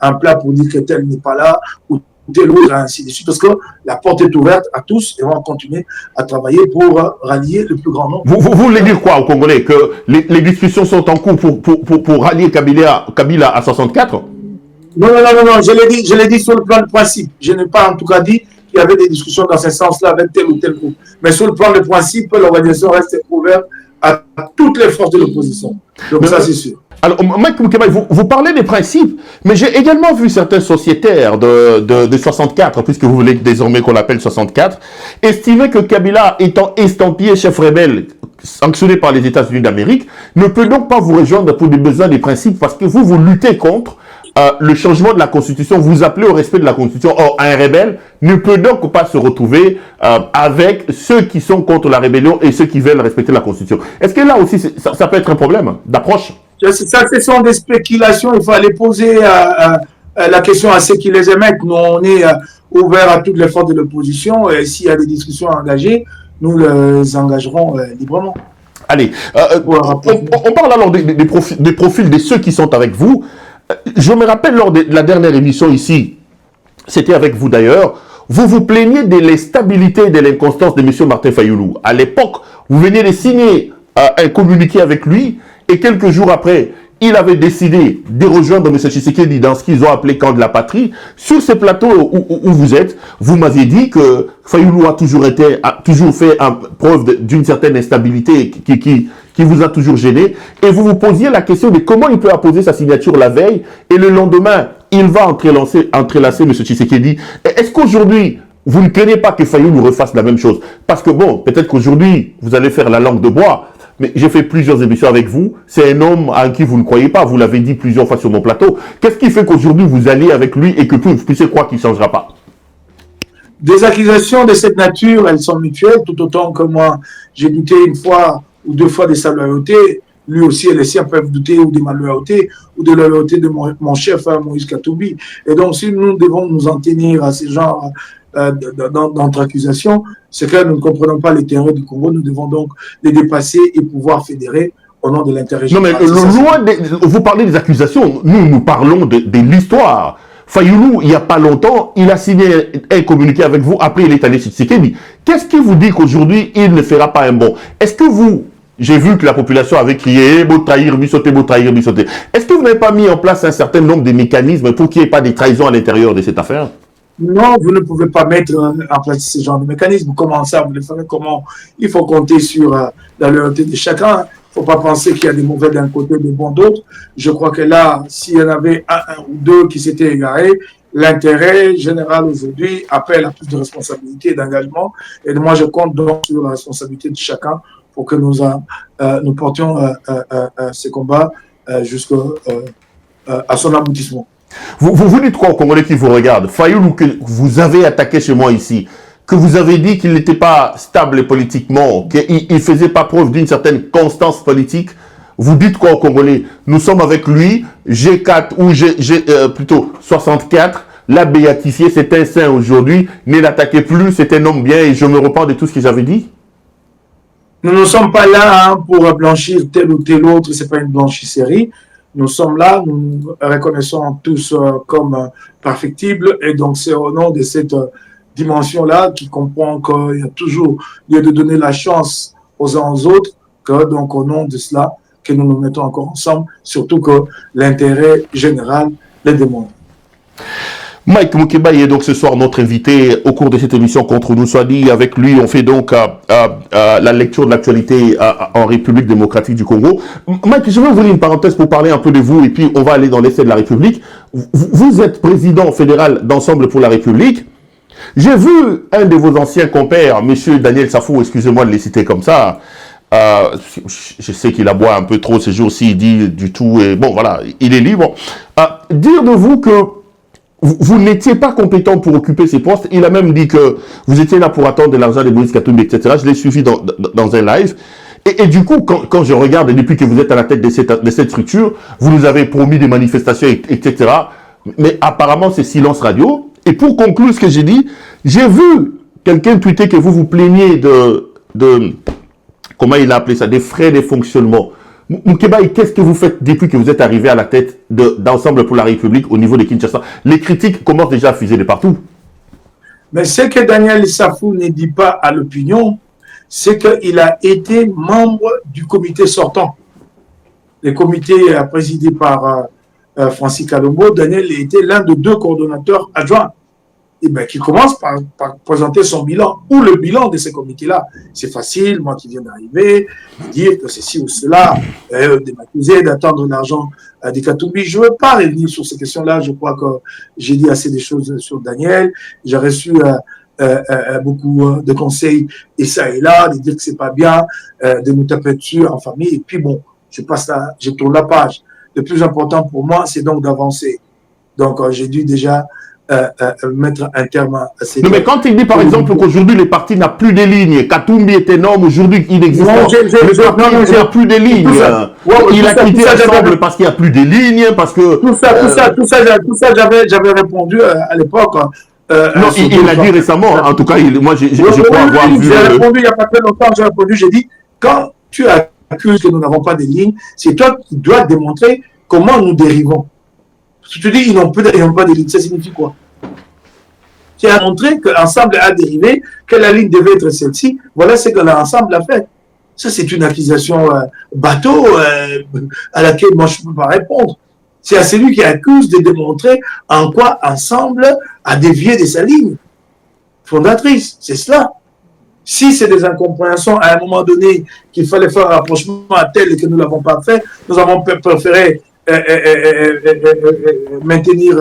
un plat pour dire que tel n'est pas là ou tel autre, ainsi de suite, parce que la porte est ouverte à tous et on va continuer à travailler pour rallier le plus grand nombre. Vous voulez dire quoi aux Congolais? Que les discussions sont en cours pour rallier Kabila à 64? Non, je l'ai dit sur le plan de principe. Je n'ai pas en tout cas dit qu'il y avait des discussions dans ce sens-là avec tel ou tel groupe. Mais sur le plan de principe, l'organisation reste ouverte à toutes les forces de l'opposition. Donc ça, c'est sûr. Alors, Mike Moukeba, vous parlez des principes, mais j'ai également vu certains sociétaires de 64, puisque vous voulez désormais qu'on l'appelle 64, estimer que Kabila, étant estampillé chef rebelle, sanctionné par les États-Unis d'Amérique, ne peut donc pas vous rejoindre pour des besoins des principes, parce que vous luttez contre le changement de la Constitution, vous appelez au respect de la Constitution. Or, un rebelle ne peut donc pas se retrouver avec ceux qui sont contre la rébellion et ceux qui veulent respecter la Constitution. Est-ce que là aussi, ça peut être un problème d'approche? Ça, ce sont des spéculations. Il faut aller poser la question à ceux qui les émettent. Nous, on est ouvert à toutes les forces de l'opposition. Et s'il y a des discussions engagées, nous les engagerons librement. Allez, on parle alors des profils de ceux qui sont avec vous. Je me rappelle lors de la dernière émission ici, c'était avec vous d'ailleurs, vous vous plaignez de l'instabilité et de l'inconstance de M. Martin Fayoulou. À l'époque, vous veniez de signer un communiqué avec lui et quelques jours après, il avait décidé de rejoindre M. Tshisekedi dans ce qu'ils ont appelé camp de la patrie. Sur ce plateau où vous êtes, vous m'aviez dit que Fayoulou a toujours fait preuve d'une certaine instabilité qui vous a toujours gêné. Et vous vous posiez la question de comment il peut apposer sa signature la veille et le lendemain, il va entrelacer M. Tshisekedi. Est-ce qu'aujourd'hui, vous ne craignez pas que Fayoulou refasse la même chose? Parce que bon, peut-être qu'aujourd'hui, vous allez faire la langue de bois. Mais j'ai fait plusieurs émissions avec vous. C'est un homme en qui vous ne croyez pas. Vous l'avez dit plusieurs fois sur mon plateau. Qu'est-ce qui fait qu'aujourd'hui vous allez avec lui et que vous puissiez croire qu'il ne changera pas? Des accusations de cette nature, elles sont mutuelles, tout autant que moi, j'ai douté une fois ou deux fois de sa loyauté. Lui aussi et les siens peuvent douter ou de ma loyauté ou de la loyauté de mon chef, Moïse Katoubi. Et donc, si nous devons nous en tenir à ce genre d'entre-accusations, c'est que nous ne comprenons pas les terreurs du Congo. Nous devons donc les dépasser et pouvoir fédérer au nom de l'intérêt général. Non, mais vous parlez des accusations. Nous parlons de l'histoire. Fayoulou, il n'y a pas longtemps, il a signé un communiqué avec vous. Après, il est allé chez Tshisekedi. Qu'est-ce qui vous dit qu'aujourd'hui, il ne fera pas un bon? Est-ce que vous... J'ai vu que la population avait crié « beau trahir, bissoter, beau trahir, bissoter ». Est-ce que vous n'avez pas mis en place un certain nombre de mécanismes pour qu'il n'y ait pas de trahison à l'intérieur de cette affaire? Non, vous ne pouvez pas mettre en place ce genre de mécanisme. Comment ça, vous le savez comment? Il faut compter sur la loyauté de chacun. Il ne faut pas penser qu'il y a des mauvais d'un côté et des bons d'autres. Je crois que là, s'il y en avait un ou deux qui s'étaient égarés, l'intérêt général aujourd'hui appelle à plus de responsabilité et d'engagement. Et moi, je compte donc sur la responsabilité de chacun pour que nous portions ces combats jusqu'à son aboutissement. Vous dites quoi aux Congolais qui vous regardent? Fayoulou, que vous avez attaqué chez moi ici, que vous avez dit qu'il n'était pas stable politiquement, qu'il ne faisait pas preuve d'une certaine constance politique, vous dites quoi aux Congolais? Nous sommes avec lui, G4 ou plutôt 64, l'a béatifié, c'est un saint aujourd'hui, ne l'attaquez plus, c'est un homme bien et je me repens de tout ce que j'avais dit? Nous ne sommes pas là pour blanchir tel ou tel autre, ce n'est pas une blanchisserie. Nous sommes là, nous nous reconnaissons tous comme perfectibles et donc c'est au nom de cette dimension-là qui comprend qu'il y a toujours lieu de donner la chance aux uns aux autres, que donc au nom de cela que nous nous mettons encore ensemble, surtout que l'intérêt général les demande. Mike Moukeba est donc ce soir notre invité au cours de cette émission Contre nous soit dit. Avec lui, on fait donc la lecture de l'actualité en République démocratique du Congo. Mike, je vais ouvrir une parenthèse pour parler un peu de vous et puis on va aller dans l'essai de la République. Vous êtes président fédéral d'Ensemble pour la République. J'ai vu un de vos anciens compères, M. Daniel Safou, excusez-moi de les citer comme ça. Je sais qu'il aboie un peu trop ces jours-ci, il dit du tout, et bon voilà, il est libre. dire de vous que vous n'étiez pas compétent pour occuper ces postes. Il a même dit que vous étiez là pour attendre de l'argent de Moïse Katumbi, etc. Je l'ai suivi dans un live. Et du coup, quand je regarde, depuis que vous êtes à la tête de cette structure, vous nous avez promis des manifestations, etc. Mais apparemment, c'est silence radio. Et pour conclure ce que j'ai dit, j'ai vu quelqu'un tweeter que vous vous plaignez de comment il a appelé ça, des frais de fonctionnement. Moukébaï, qu'est-ce que vous faites depuis que vous êtes arrivé à la tête d'Ensemble pour la République au niveau de Kinshasa? Les critiques commencent déjà à fuser de partout. Mais ce que Daniel Safou ne dit pas à l'opinion, c'est qu'il a été membre du comité sortant. Le comité présidé par Francis Kalombo, Daniel était l'un de 2 coordonnateurs adjoints. Et bien, qui commence par présenter son bilan, ou le bilan de ces comités-là. C'est facile, moi qui viens d'arriver, de dire que ceci ou cela, de m'accuser d'attendre l'argent des Katumbi. Je ne veux pas revenir sur ces questions-là, je crois que j'ai dit assez de choses sur Daniel. J'ai reçu beaucoup de conseils, et ça et là, de dire que c'est pas bien, de nous taper dessus en famille, et puis bon, je passe là, je tourne la page. Le plus important pour moi, c'est donc d'avancer. Donc, j'ai dû déjà mettre un terme à ces... Non, mais quand il dit par exemple qu'aujourd'hui les partis n'ont plus de lignes, Katumbi est énorme, aujourd'hui il n'existe pas, il n'y a plus de lignes, il a quitté Ensemble parce qu'il n'y a plus de lignes, parce que... Tout ça j'avais répondu à l'époque. Non, il l'a dit récemment, en tout cas, moi je crois avoir vu... J'ai répondu il n'y a pas très longtemps, j'ai dit, quand tu accuses que nous n'avons pas de lignes, c'est toi qui dois démontrer comment nous dérivons. Si tu dis qu'ils n'ont pas de ligne, ça signifie quoi? Tu as montré que l'ensemble a dérivé, que la ligne devait être celle-ci. Voilà ce que l'ensemble a fait. Ça, c'est une accusation bateau à laquelle moi, je ne peux pas répondre. C'est à celui qui accuse de démontrer en quoi ensemble a dévié de sa ligne fondatrice. C'est cela. Si c'est des incompréhensions à un moment donné qu'il fallait faire un rapprochement à tel et que nous ne l'avons pas fait, nous avons préféré maintenir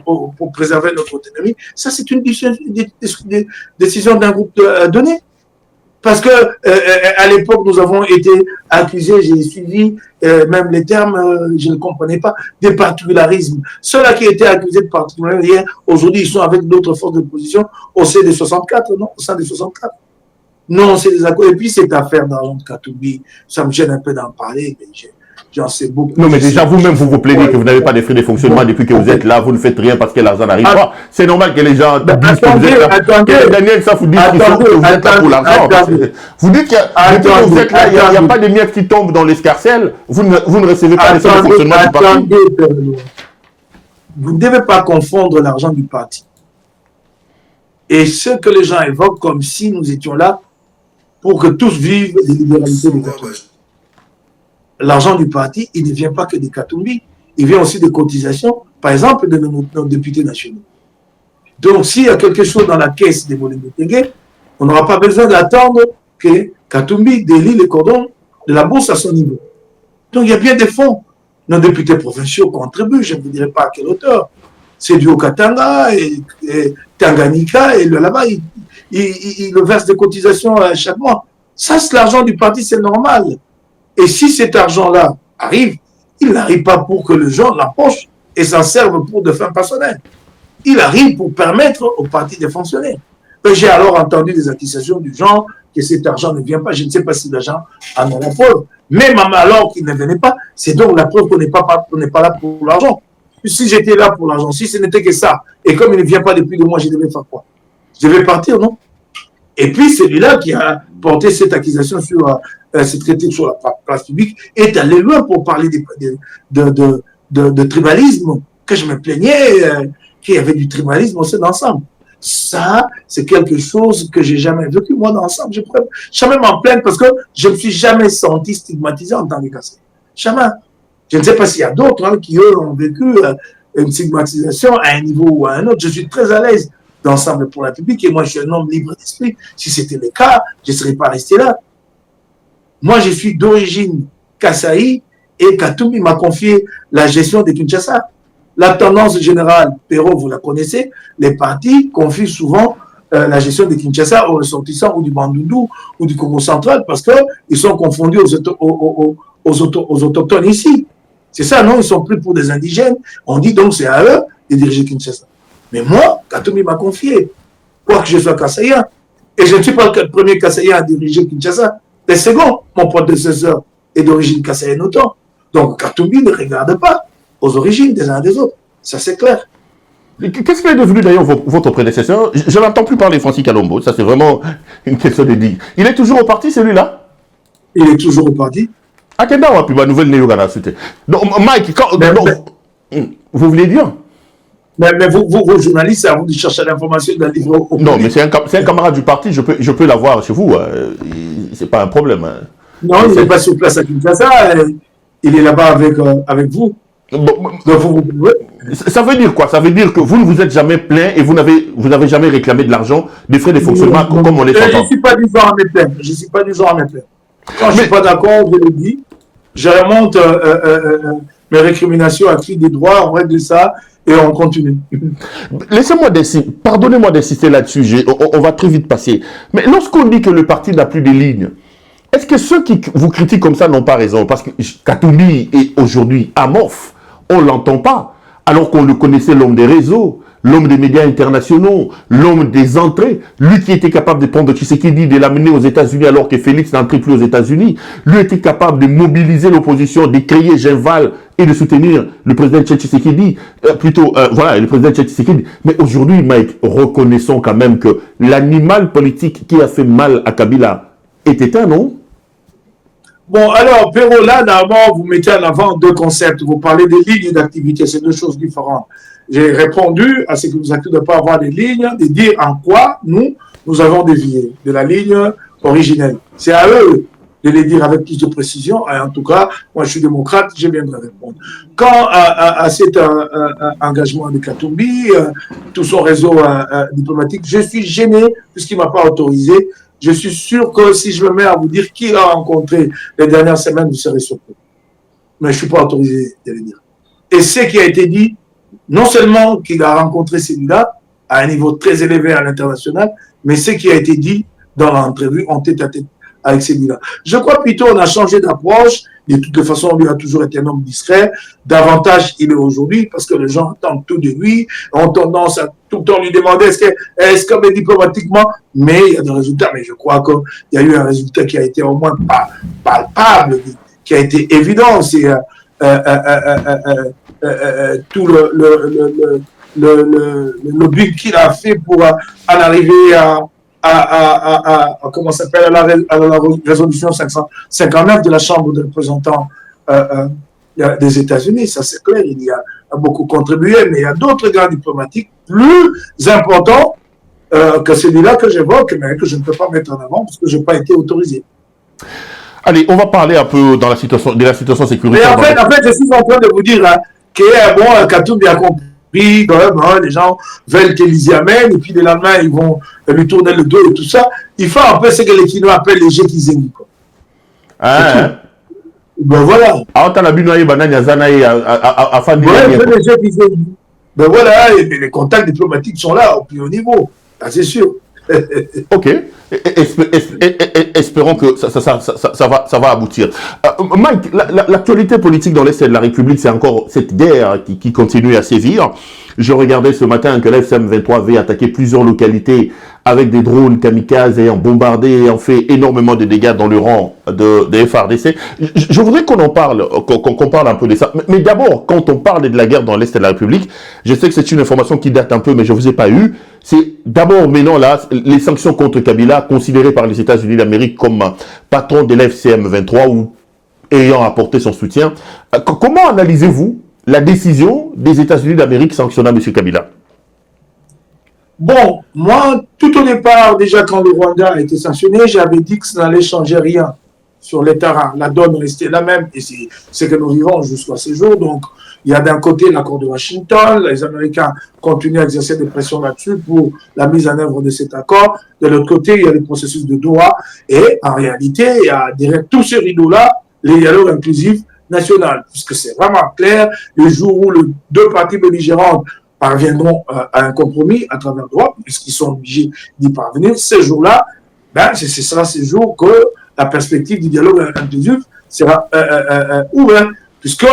pour préserver notre autonomie, ça c'est une décision d'un groupe donné. Parce que à l'époque, nous avons été accusés, j'ai suivi même les termes, je ne comprenais pas, des particularismes. Ceux-là qui étaient accusés de particularisme hier, aujourd'hui, ils sont avec d'autres forces d'opposition au sein des 64, non? Au sein des 64. Non, c'est des accords. Et puis cette affaire d'argent de Katumbi, ça me gêne un peu d'en parler, mais j'en sais beaucoup. Non, mais déjà, vous-même, vous vous plaignez que vous n'avez pas de frais de fonctionnement depuis que vous êtes là, vous ne faites rien parce que l'argent n'arrive pas. C'est normal que les gens disent que vous êtes là. Que Daniel, ça vous dit que vous êtes là pour l'argent. Vous dites que vous êtes là, il n'y a pas de miettes qui tombent dans l'escarcelle, vous ne recevez pas les frais de fonctionnement du parti. Vous ne devez pas confondre l'argent du parti et ce que les gens évoquent comme si nous étions là pour que tous vivent des libéralités de Katumbi. L'argent du parti, il ne vient pas que des Katumbi, il vient aussi des cotisations, par exemple, de nos députés nationaux. Donc, s'il y a quelque chose dans la caisse des Molengo Tengue, on n'aura pas besoin d'attendre que Katumbi délie les cordons de la bourse à son niveau. Donc, il y a bien des fonds. Nos députés provinciaux contribuent, je ne vous dirai pas à quelle hauteur. C'est du Haut-Katanga et Tanganyika, et là-bas, ils versent des cotisations chaque mois. Ça, c'est l'argent du parti, c'est normal. Et si cet argent-là arrive, il n'arrive pas pour que les gens l'empochent et s'en servent pour de fins personnelles. Il arrive pour permettre au parti de fonctionner. J'ai alors entendu des accusations du genre que cet argent ne vient pas. Je ne sais pas si l'argent en a la preuve. Même alors qu'il ne venait pas, c'est donc la preuve qu'on n'est pas là pour l'argent. Si j'étais là pour l'argent, si ce n'était que ça, et comme il ne vient pas depuis 2 mois, je devais faire quoi? Je devais partir, non? Et puis celui-là qui a porté cette accusation sur cette critique sur la place publique est allé loin pour parler de tribalisme, que je me plaignais qu'il y avait du tribalisme au sein d'Ensemble. Ça, c'est quelque chose que j'ai jamais vécu, moi, dans Ensemble. Je pourrais jamais m'en plaindre parce que je ne me suis jamais senti stigmatisé en tant que cassé. Jamais. Je ne sais pas s'il y a d'autres qui, eux, ont vécu une stigmatisation à un niveau ou à un autre. Je suis très à l'aise d'Ensemble pour la République et moi, je suis un homme libre d'esprit. Si c'était le cas, je ne serais pas resté là. Moi, je suis d'origine Kassaï et Katumbi m'a confié la gestion de Kinshasa. La tendance générale, Perrault, vous la connaissez, les partis confient souvent la gestion de Kinshasa aux ressortissants ou du Bandundu ou du Congo central parce qu'ils sont confondus aux autochtones ici. C'est ça, non? Ils sont pris pour des indigènes. On dit donc c'est à eux de diriger Kinshasa. Mais moi, Katumbi m'a confié, quoi que je sois Kassaïen, et je ne suis pas le premier Kassaïen à diriger Kinshasa. Le second, mon prédécesseur, est d'origine kassaïenne autant. Donc Katumbi ne regarde pas aux origines des uns des autres. Ça, c'est clair. Qu'est-ce qu'il est devenu d'ailleurs votre prédécesseur? Je n'entends plus parler Francis Kalombo. Ça, c'est vraiment une question de dire. Il est toujours au parti, celui-là? Il est toujours au parti. Ah, quelle dame, puis ma nouvelle Néo-Ghana, c'était. Donc, Mike, vous voulez dire? Mais vos journalistes, c'est à vous de chercher l'information de la livrer au Non, mais c'est un camarade du parti, je peux l'avoir chez vous. C'est pas un problème. Hein. Non, il n'est pas sur place à Kinshasa. Il est là-bas avec vous. Bon, ça veut dire quoi? Ça veut dire que vous ne vous êtes jamais plaint et vous n'avez jamais réclamé de l'argent, des frais de fonctionnement comme on les entend. Je ne suis pas du genre à me plaindre. Je ne suis pas du genre à me plaindre. Quand je ne suis pas d'accord, je le dis. Je remonte mes récriminations à cri des droits, on règle ça et on continue. Pardonnez-moi d'insister là-dessus, on va très vite passer. Mais lorsqu'on dit que le parti n'a plus de lignes, est-ce que ceux qui vous critiquent comme ça n'ont pas raison? Parce que Katumbi est aujourd'hui amorphe, on ne l'entend pas, alors qu'on le connaissait, l'homme des réseaux, l'homme des médias internationaux, l'homme des entrées, lui qui était capable de prendre Tshisekedi, de l'amener aux États-Unis alors que Félix n'entrait plus aux États-Unis, lui était capable de mobiliser l'opposition, de créer Genval et de soutenir le président Tshisekedi, le président Tshisekedi. Mais aujourd'hui, Mike, reconnaissons quand même que l'animal politique qui a fait mal à Kabila est éteint, non? Bon, alors, Perrault, là, d'abord, vous mettez en avant deux concepts. Vous parlez des lignes d'activité, c'est deux choses différentes. J'ai répondu à ce que vous accusez de ne pas avoir des lignes, de dire en quoi nous avons dévié de la ligne originelle. C'est à eux de les dire avec plus de précision. Et en tout cas, moi, je suis démocrate, je viendrai répondre. Quant à cet engagement de Katumbi, tout son réseau diplomatique, je suis gêné puisqu'il ne m'a pas autorisé. Je suis sûr que si je me mets à vous dire qui l'a rencontré les dernières semaines, vous serez surpris. Mais je ne suis pas autorisé de le dire. Et ce qui a été dit, non seulement qu'il a rencontré celui-là à un niveau très élevé à l'international, mais ce qui a été dit dans l'entrevue en tête-à-tête avec celui-là. Je crois plutôt qu'on a changé d'approche. De toute façon, lui a toujours été un homme discret. Davantage, il est aujourd'hui parce que les gens attendent tout de lui, ont tendance à tout le temps lui demander est-ce que diplomatiquement, mais il y a des résultats. Mais je crois qu'il y a eu un résultat qui a été au moins palpable, qui a été évident. C'est tout le lobbying qu'il a fait pour en arriver comment s'appelle, à la résolution 559 de la Chambre des représentants des États-Unis. Ça, c'est clair, il y a beaucoup contribué, mais il y a d'autres grands diplomatiques plus importants que celui-là que j'évoque, mais que je ne peux pas mettre en avant parce que je n'ai pas été autorisé. Allez, on va parler un peu de la situation sécuritaire. Mais en fait, je suis en train de vous dire que Katumbi a compris. Quand même, les gens veulent qu'il les y amène, et puis le lendemain, ils vont lui tourner le dos et tout ça. Il faut un peu ce que les Kinois appellent les jets qui zénient. Ben voilà. Ah, on a vu noyer banane à fin de l'année. Les jets qui zénient. Ben voilà, et les contacts diplomatiques sont là, au plus haut niveau. Ah, c'est sûr. Ok. Espérons que ça va aboutir. Mike, l'actualité politique dans l'Est de la République, c'est encore cette guerre qui continue à sévir. Je regardais ce matin que l'FCM23 avait attaqué plusieurs localités avec des drones kamikazes ayant bombardé et ayant fait énormément de dégâts dans le rang de FARDC. Je voudrais qu'on en parle, qu'on parle un peu de ça. Mais d'abord, quand on parle de la guerre dans l'Est de la République, je sais que c'est une information qui date un peu, mais je ne vous ai pas eu. C'est d'abord, maintenant là, les sanctions contre Kabila, considérées par les États-Unis d'Amérique comme patron de l'FCM23 ou ayant apporté son soutien. Comment analysez-vous la décision des États-Unis d'Amérique sanctionnant M. Kabila? Bon, moi, tout au départ, déjà quand le Rwanda a été sanctionné, j'avais dit que ça n'allait changer rien sur les terrains. La donne restait la même et c'est ce que nous vivons jusqu'à ce jour. Donc, il y a d'un côté l'accord de Washington, les Américains continuent à exercer des pressions là-dessus pour la mise en œuvre de cet accord. De l'autre côté, il y a le processus de Doha et en réalité, il y a derrière tous ces rideaux-là, les dialogues inclusifs national, puisque c'est vraiment clair, le jour où les deux parties belligérantes parviendront à un compromis à travers droit, puisqu'ils sont obligés d'y parvenir, ces jours-là, ce sera ces jours que la perspective du dialogue inclusif sera ouverte, puisque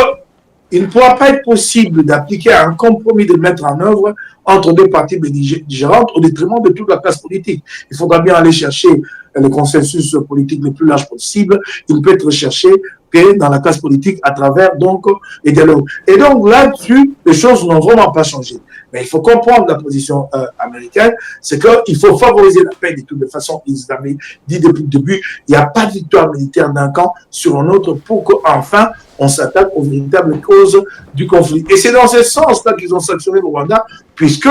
il ne pourra pas être possible d'appliquer un compromis de mettre en œuvre entre deux parties belligérantes au détriment de toute la classe politique. Il faudra bien aller chercher le consensus politique le plus large possible. Il ne peut être recherché que dans la classe politique à travers donc les dialogues. Et donc là-dessus, les choses n'ont vraiment pas changé. Mais il faut comprendre la position américaine, c'est qu'il faut favoriser la paix de toutes les façons. Ils avaient dit depuis le début, il n'y a pas de victoire militaire d'un camp sur un autre pour qu'enfin on s'attaque aux véritables causes du conflit. Et c'est dans ce sens-là qu'ils ont sanctionné le Rwanda, puisque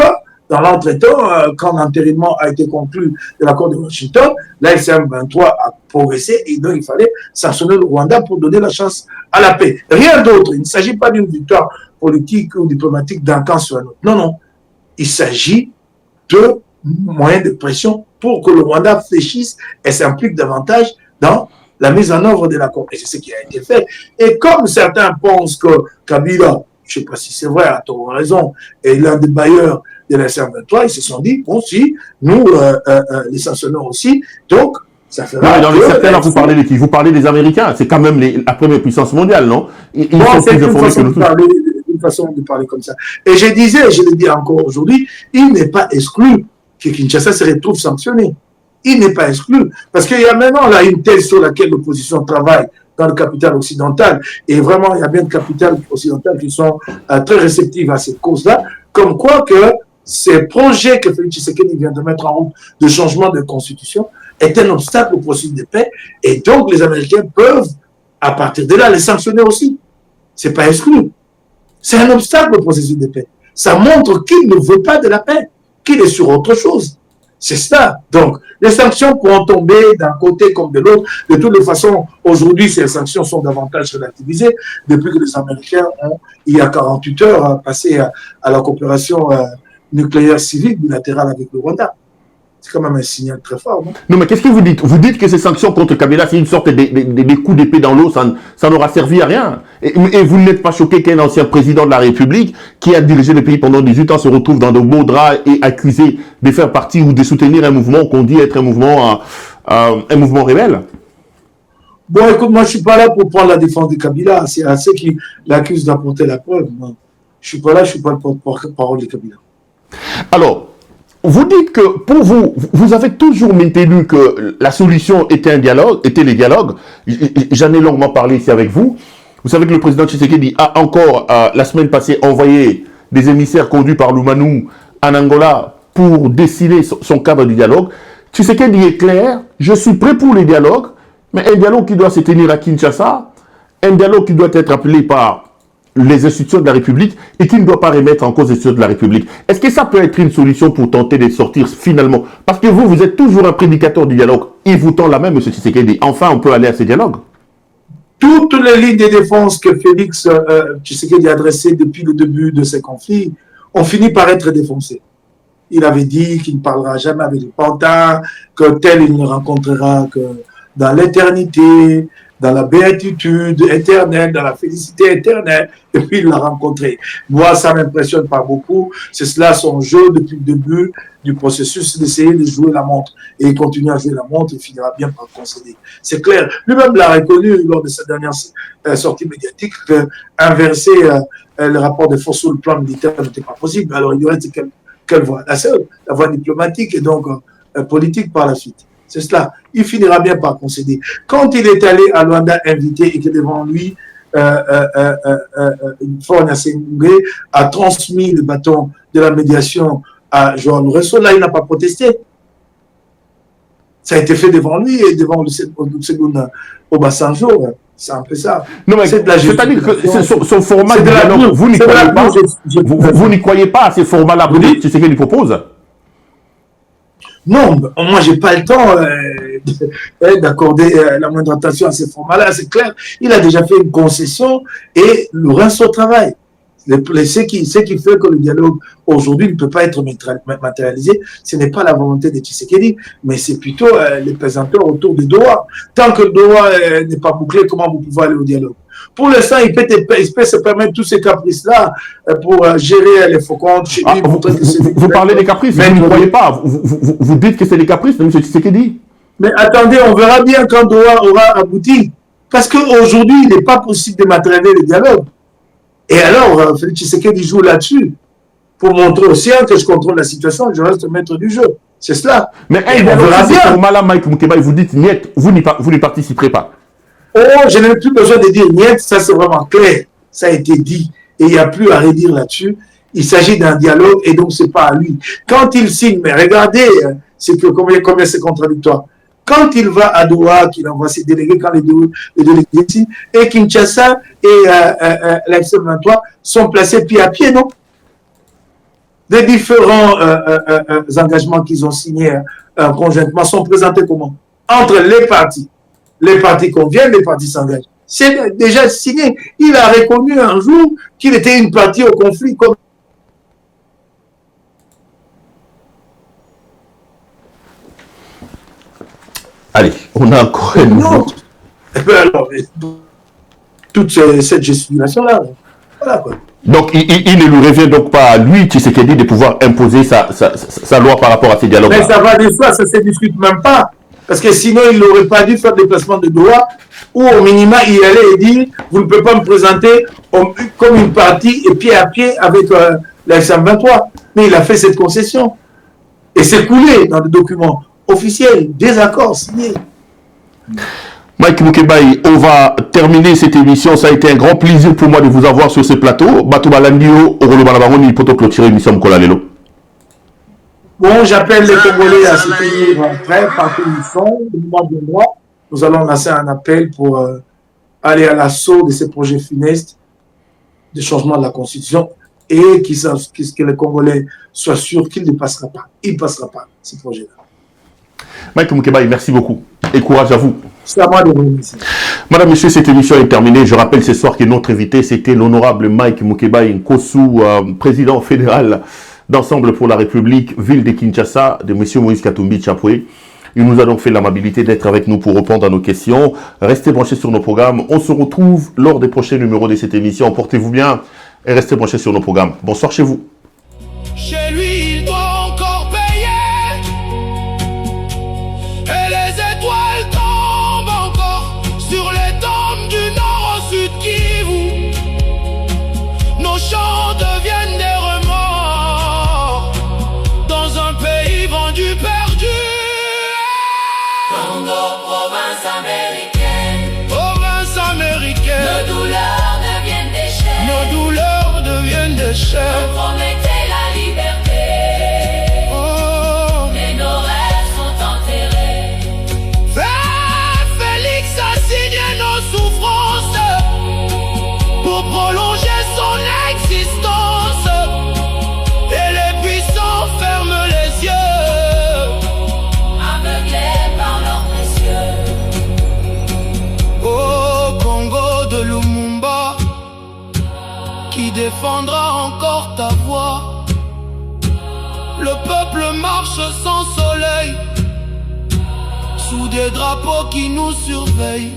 dans l'entretemps, quand l'entérinement a été conclu de l'accord de Washington, la LCM23 a progressé et donc il fallait sanctionner le Rwanda pour donner la chance à la paix. Rien d'autre. Il ne s'agit pas d'une victoire politique ou diplomatique d'un camp sur un autre. Non, non. Il s'agit de moyens de pression pour que le Rwanda fléchisse et s'implique davantage dans la mise en œuvre de l'accord. Et c'est ce qui a été fait. Et comme certains pensent que Kabila, je ne sais pas si c'est vrai, à tort ou raison, est l'un des bailleurs de la LCM23, ils se sont dit, bon, si, nous, les sanctionnons aussi, donc, ça fera... Non, mais dans les certains, là, vous parlez de qui? Vous parlez des Américains, c'est quand même la première puissance mondiale, non? Bon, c'est une façon de parler comme ça. Et je disais, je le dis encore aujourd'hui, il n'est pas exclu que Kinshasa se retrouve sanctionné. Il n'est pas exclu. Parce qu'il y a maintenant là une thèse sur laquelle l'opposition travaille dans le capital occidental. Et vraiment, il y a bien de capital occidental qui sont très réceptifs à cette cause-là. Comme quoi que ces projets que Félix Tshisekedi vient de mettre en route de changement de constitution est un obstacle au processus de paix. Et donc, les Américains peuvent, à partir de là, les sanctionner aussi. C'est pas exclu. C'est un obstacle au processus de paix. Ça montre qu'il ne veut pas de la paix, qu'il est sur autre chose. C'est ça. Donc, les sanctions pourront tomber d'un côté comme de l'autre. De toutes les façons, aujourd'hui, ces sanctions sont davantage relativisées depuis que les Américains ont, il y a 48 heures, passé à la coopération nucléaire civile bilatérale avec le Rwanda. C'est quand même un signal très fort, non? Non, mais qu'est-ce que vous dites? Vous dites que ces sanctions contre Kabila, c'est une sorte de coups d'épée dans l'eau, ça n'aura servi à rien. Et vous n'êtes pas choqué qu'un ancien président de la République, qui a dirigé le pays pendant 18 ans, se retrouve dans de beaux draps et accusé de faire partie ou de soutenir un mouvement qu'on dit être un mouvement rebelle? Bon, écoute, moi, je ne suis pas là pour prendre la défense de Kabila. C'est à ceux qui l'accusent d'apporter la preuve. Moi, je ne suis pas là, je ne suis pas le porte-parole de Kabila. Alors, vous dites que pour vous, vous avez toujours maintenu que la solution était les dialogues. J'en ai longuement parlé ici avec vous. Vous savez que le président Tshisekedi a encore, la semaine passée, envoyé des émissaires conduits par l'Oumanou en Angola pour dessiner son cadre du dialogue. Tshisekedi est clair, je suis prêt pour les dialogues, mais un dialogue qui doit se tenir à Kinshasa, un dialogue qui doit être appelé par les institutions de la République et qui ne doit pas remettre en cause les institutions de la République. Est-ce que ça peut être une solution pour tenter de sortir finalement? Parce que vous êtes toujours un prédicateur du dialogue. Il vous tend la main, M. Tshisekedi. Enfin, on peut aller à ces dialogues. Toutes les lignes de défense que Félix Tshisekedi a adressées depuis le début de ces conflits ont fini par être défoncées. Il avait dit qu'il ne parlera jamais avec les pantins, que tel il ne rencontrera que dans l'éternité, dans la béatitude éternelle, dans la félicité éternelle, et puis il l'a rencontré. Moi, ça ne m'impressionne pas beaucoup. C'est cela son jeu depuis le début du processus, d'essayer de jouer la montre. Et il continue à jouer la montre, il finira bien par concéder. C'est clair. Lui-même l'a reconnu lors de sa dernière sortie médiatique qu'inverser le rapport de force sur le plan militaire n'était pas possible. Alors il y aurait quelle voie? La seule, la voie diplomatique et donc politique par la suite. C'est cela. Il finira bien par concéder. Quand il est allé à Luanda invité et que devant lui, Faure Gnassingbé a transmis le bâton de la médiation à Joao Lourenço, là, il n'a pas protesté. Ça a été fait devant lui et devant Olusegun Obasanjo. C'est un peu ça. Non, mais c'est-à-dire que son format de dialogue, vous n'y croyez pas. Vous n'y croyez pas à ces formats-là. Vous dites, c'est ce qu'il propose. Non, moi, j'ai pas le temps d'accorder la moindre attention à ces formats-là. C'est clair, il a déjà fait une concession et Lourenço travaille. Ce qui fait que le dialogue aujourd'hui ne peut pas être matérialisé, ce n'est pas la volonté de Tshisekedi, mais c'est plutôt les pesanteurs autour de Doha. Tant que Doha n'est pas bouclé, comment vous pouvez aller au dialogue? Pour l'instant, il peut se permettre tous ces caprices-là pour gérer les faux comptes chez lui. Vous parlez des caprices, mais vous ne croyez pas. Vous dites que c'est des caprices de M. Tshisekedi. Mais attendez, on verra bien quand Doha aura abouti. Parce qu'aujourd'hui, il n'est pas possible de matérialiser le dialogue. Et alors, Félix Tshisekedi joue là-dessus pour montrer aux siens que je contrôle la situation et je reste maître du jeu. C'est cela. Mais on verra bien. Formala, Mike Moukeba, vous dites niet, vous n'y participerez pas. Oh, je n'ai plus besoin de dire niet, ça c'est vraiment clair. Ça a été dit. Et il n'y a plus à redire là-dessus. Il s'agit d'un dialogue et donc c'est pas à lui. Quand il signe, mais regardez, c'est que combien c'est contradictoire. Quand il va à Doha, qu'il envoie ses délégués, quand les délégués signent, et Kinshasa et la FC23 sont placés pied à pied, non? Les différents engagements qu'ils ont signés conjointement sont présentés comment? Entre les partis conviennent, les partis s'engagent. C'est déjà signé. Il a reconnu un jour qu'il était une partie au conflit. Comme... Allez, on a encore une autre. Alors, toute cette gesticulation-là, voilà quoi. Donc, il ne lui revient donc pas à lui, Tshisekedi, de pouvoir imposer sa loi par rapport à ces dialogues. Mais ça va de soi, ça ne se discute même pas. Parce que sinon, il n'aurait pas dû faire le déplacement de Doha, où au minima, il allait et dire, vous ne pouvez pas me présenter comme une partie et pied à pied avec la SM23. Mais il a fait cette concession. Et c'est coulé dans le document officiel, des accords signés. Mike Moukebaï, on va terminer cette émission. Ça a été un grand plaisir pour moi de vous avoir sur ce plateau. Batou Balandio, Orolo Balabaroni, pour clôturer l'émission Mkolalelo. Bon, j'appelle les Congolais à se tenir prêts partout où ils sont. Le mois de mois, nous allons lancer un appel pour aller à l'assaut de ces projets funestes de changement de la Constitution et que les Congolais soient sûrs qu'il ne passera pas. Il ne passera pas, ce projet-là. Mike Moukebaï, merci beaucoup. Et courage à vous. C'est à moi de vous remercier. Madame, Monsieur, cette émission est terminée. Je rappelle ce soir que notre invité, c'était l'honorable Mike Moukebaï Nkosu, président fédéral d'Ensemble pour la République, ville de Kinshasa, de M. Moïse Katumbi Chapoué. Il nous a donc fait l'amabilité d'être avec nous pour répondre à nos questions. Restez branchés sur nos programmes. On se retrouve lors des prochains numéros de cette émission. Portez-vous bien et restez branchés sur nos programmes. Bonsoir chez vous. Chez lui, il doit encore payer. Et les étoiles tombent encore sur les tombes du nord au sud Kivu. Nos chants deviennent des remords dans un pays vendu perdu. Congo, province américaine. Province américaine. Nos douleurs deviennent des chaînes. Nos douleurs deviennent des chaînes. On promettait la liberté. Oh. Mais nos rêves sont enterrés. Félix a signé nos souffrances pour prolonger son existence. Et les puissants ferment les yeux, Aveuglés par l'or précieux. au Congo de Lumumba, qui défendra encore ta voix. Le peuple marche sans soleil, sous des drapeaux qui nous surveillent.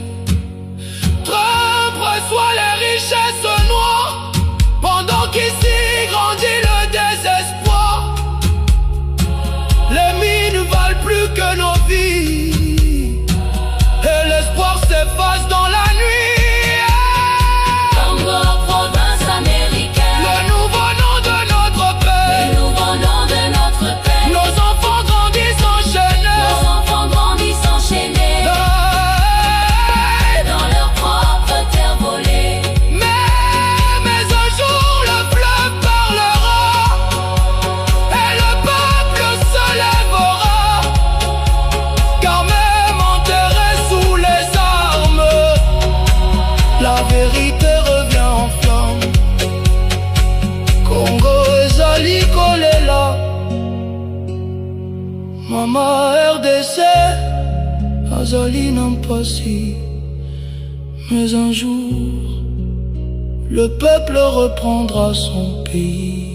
Trump reçoit les richesses noires, pendant qu'ici grandit le désespoir. Les mines valent plus que nos vies, et l'espoir s'efface dans la nuit. Congo, province américaine. Le nouveau nom de notre père. Le nouveau nom de notre père. Nos enfants grandissent enchaînés. Nos enfants grandissent enchaînés dans leur propre terre volée. Mais un jour le fleuve parlera et le peuple se lèvera, car même enterré sous les armes, la vérité revient en flamme. Congo ezali kolela, Mama RDC azali na mpasi. Mais un jour, le peuple reprendra son pays.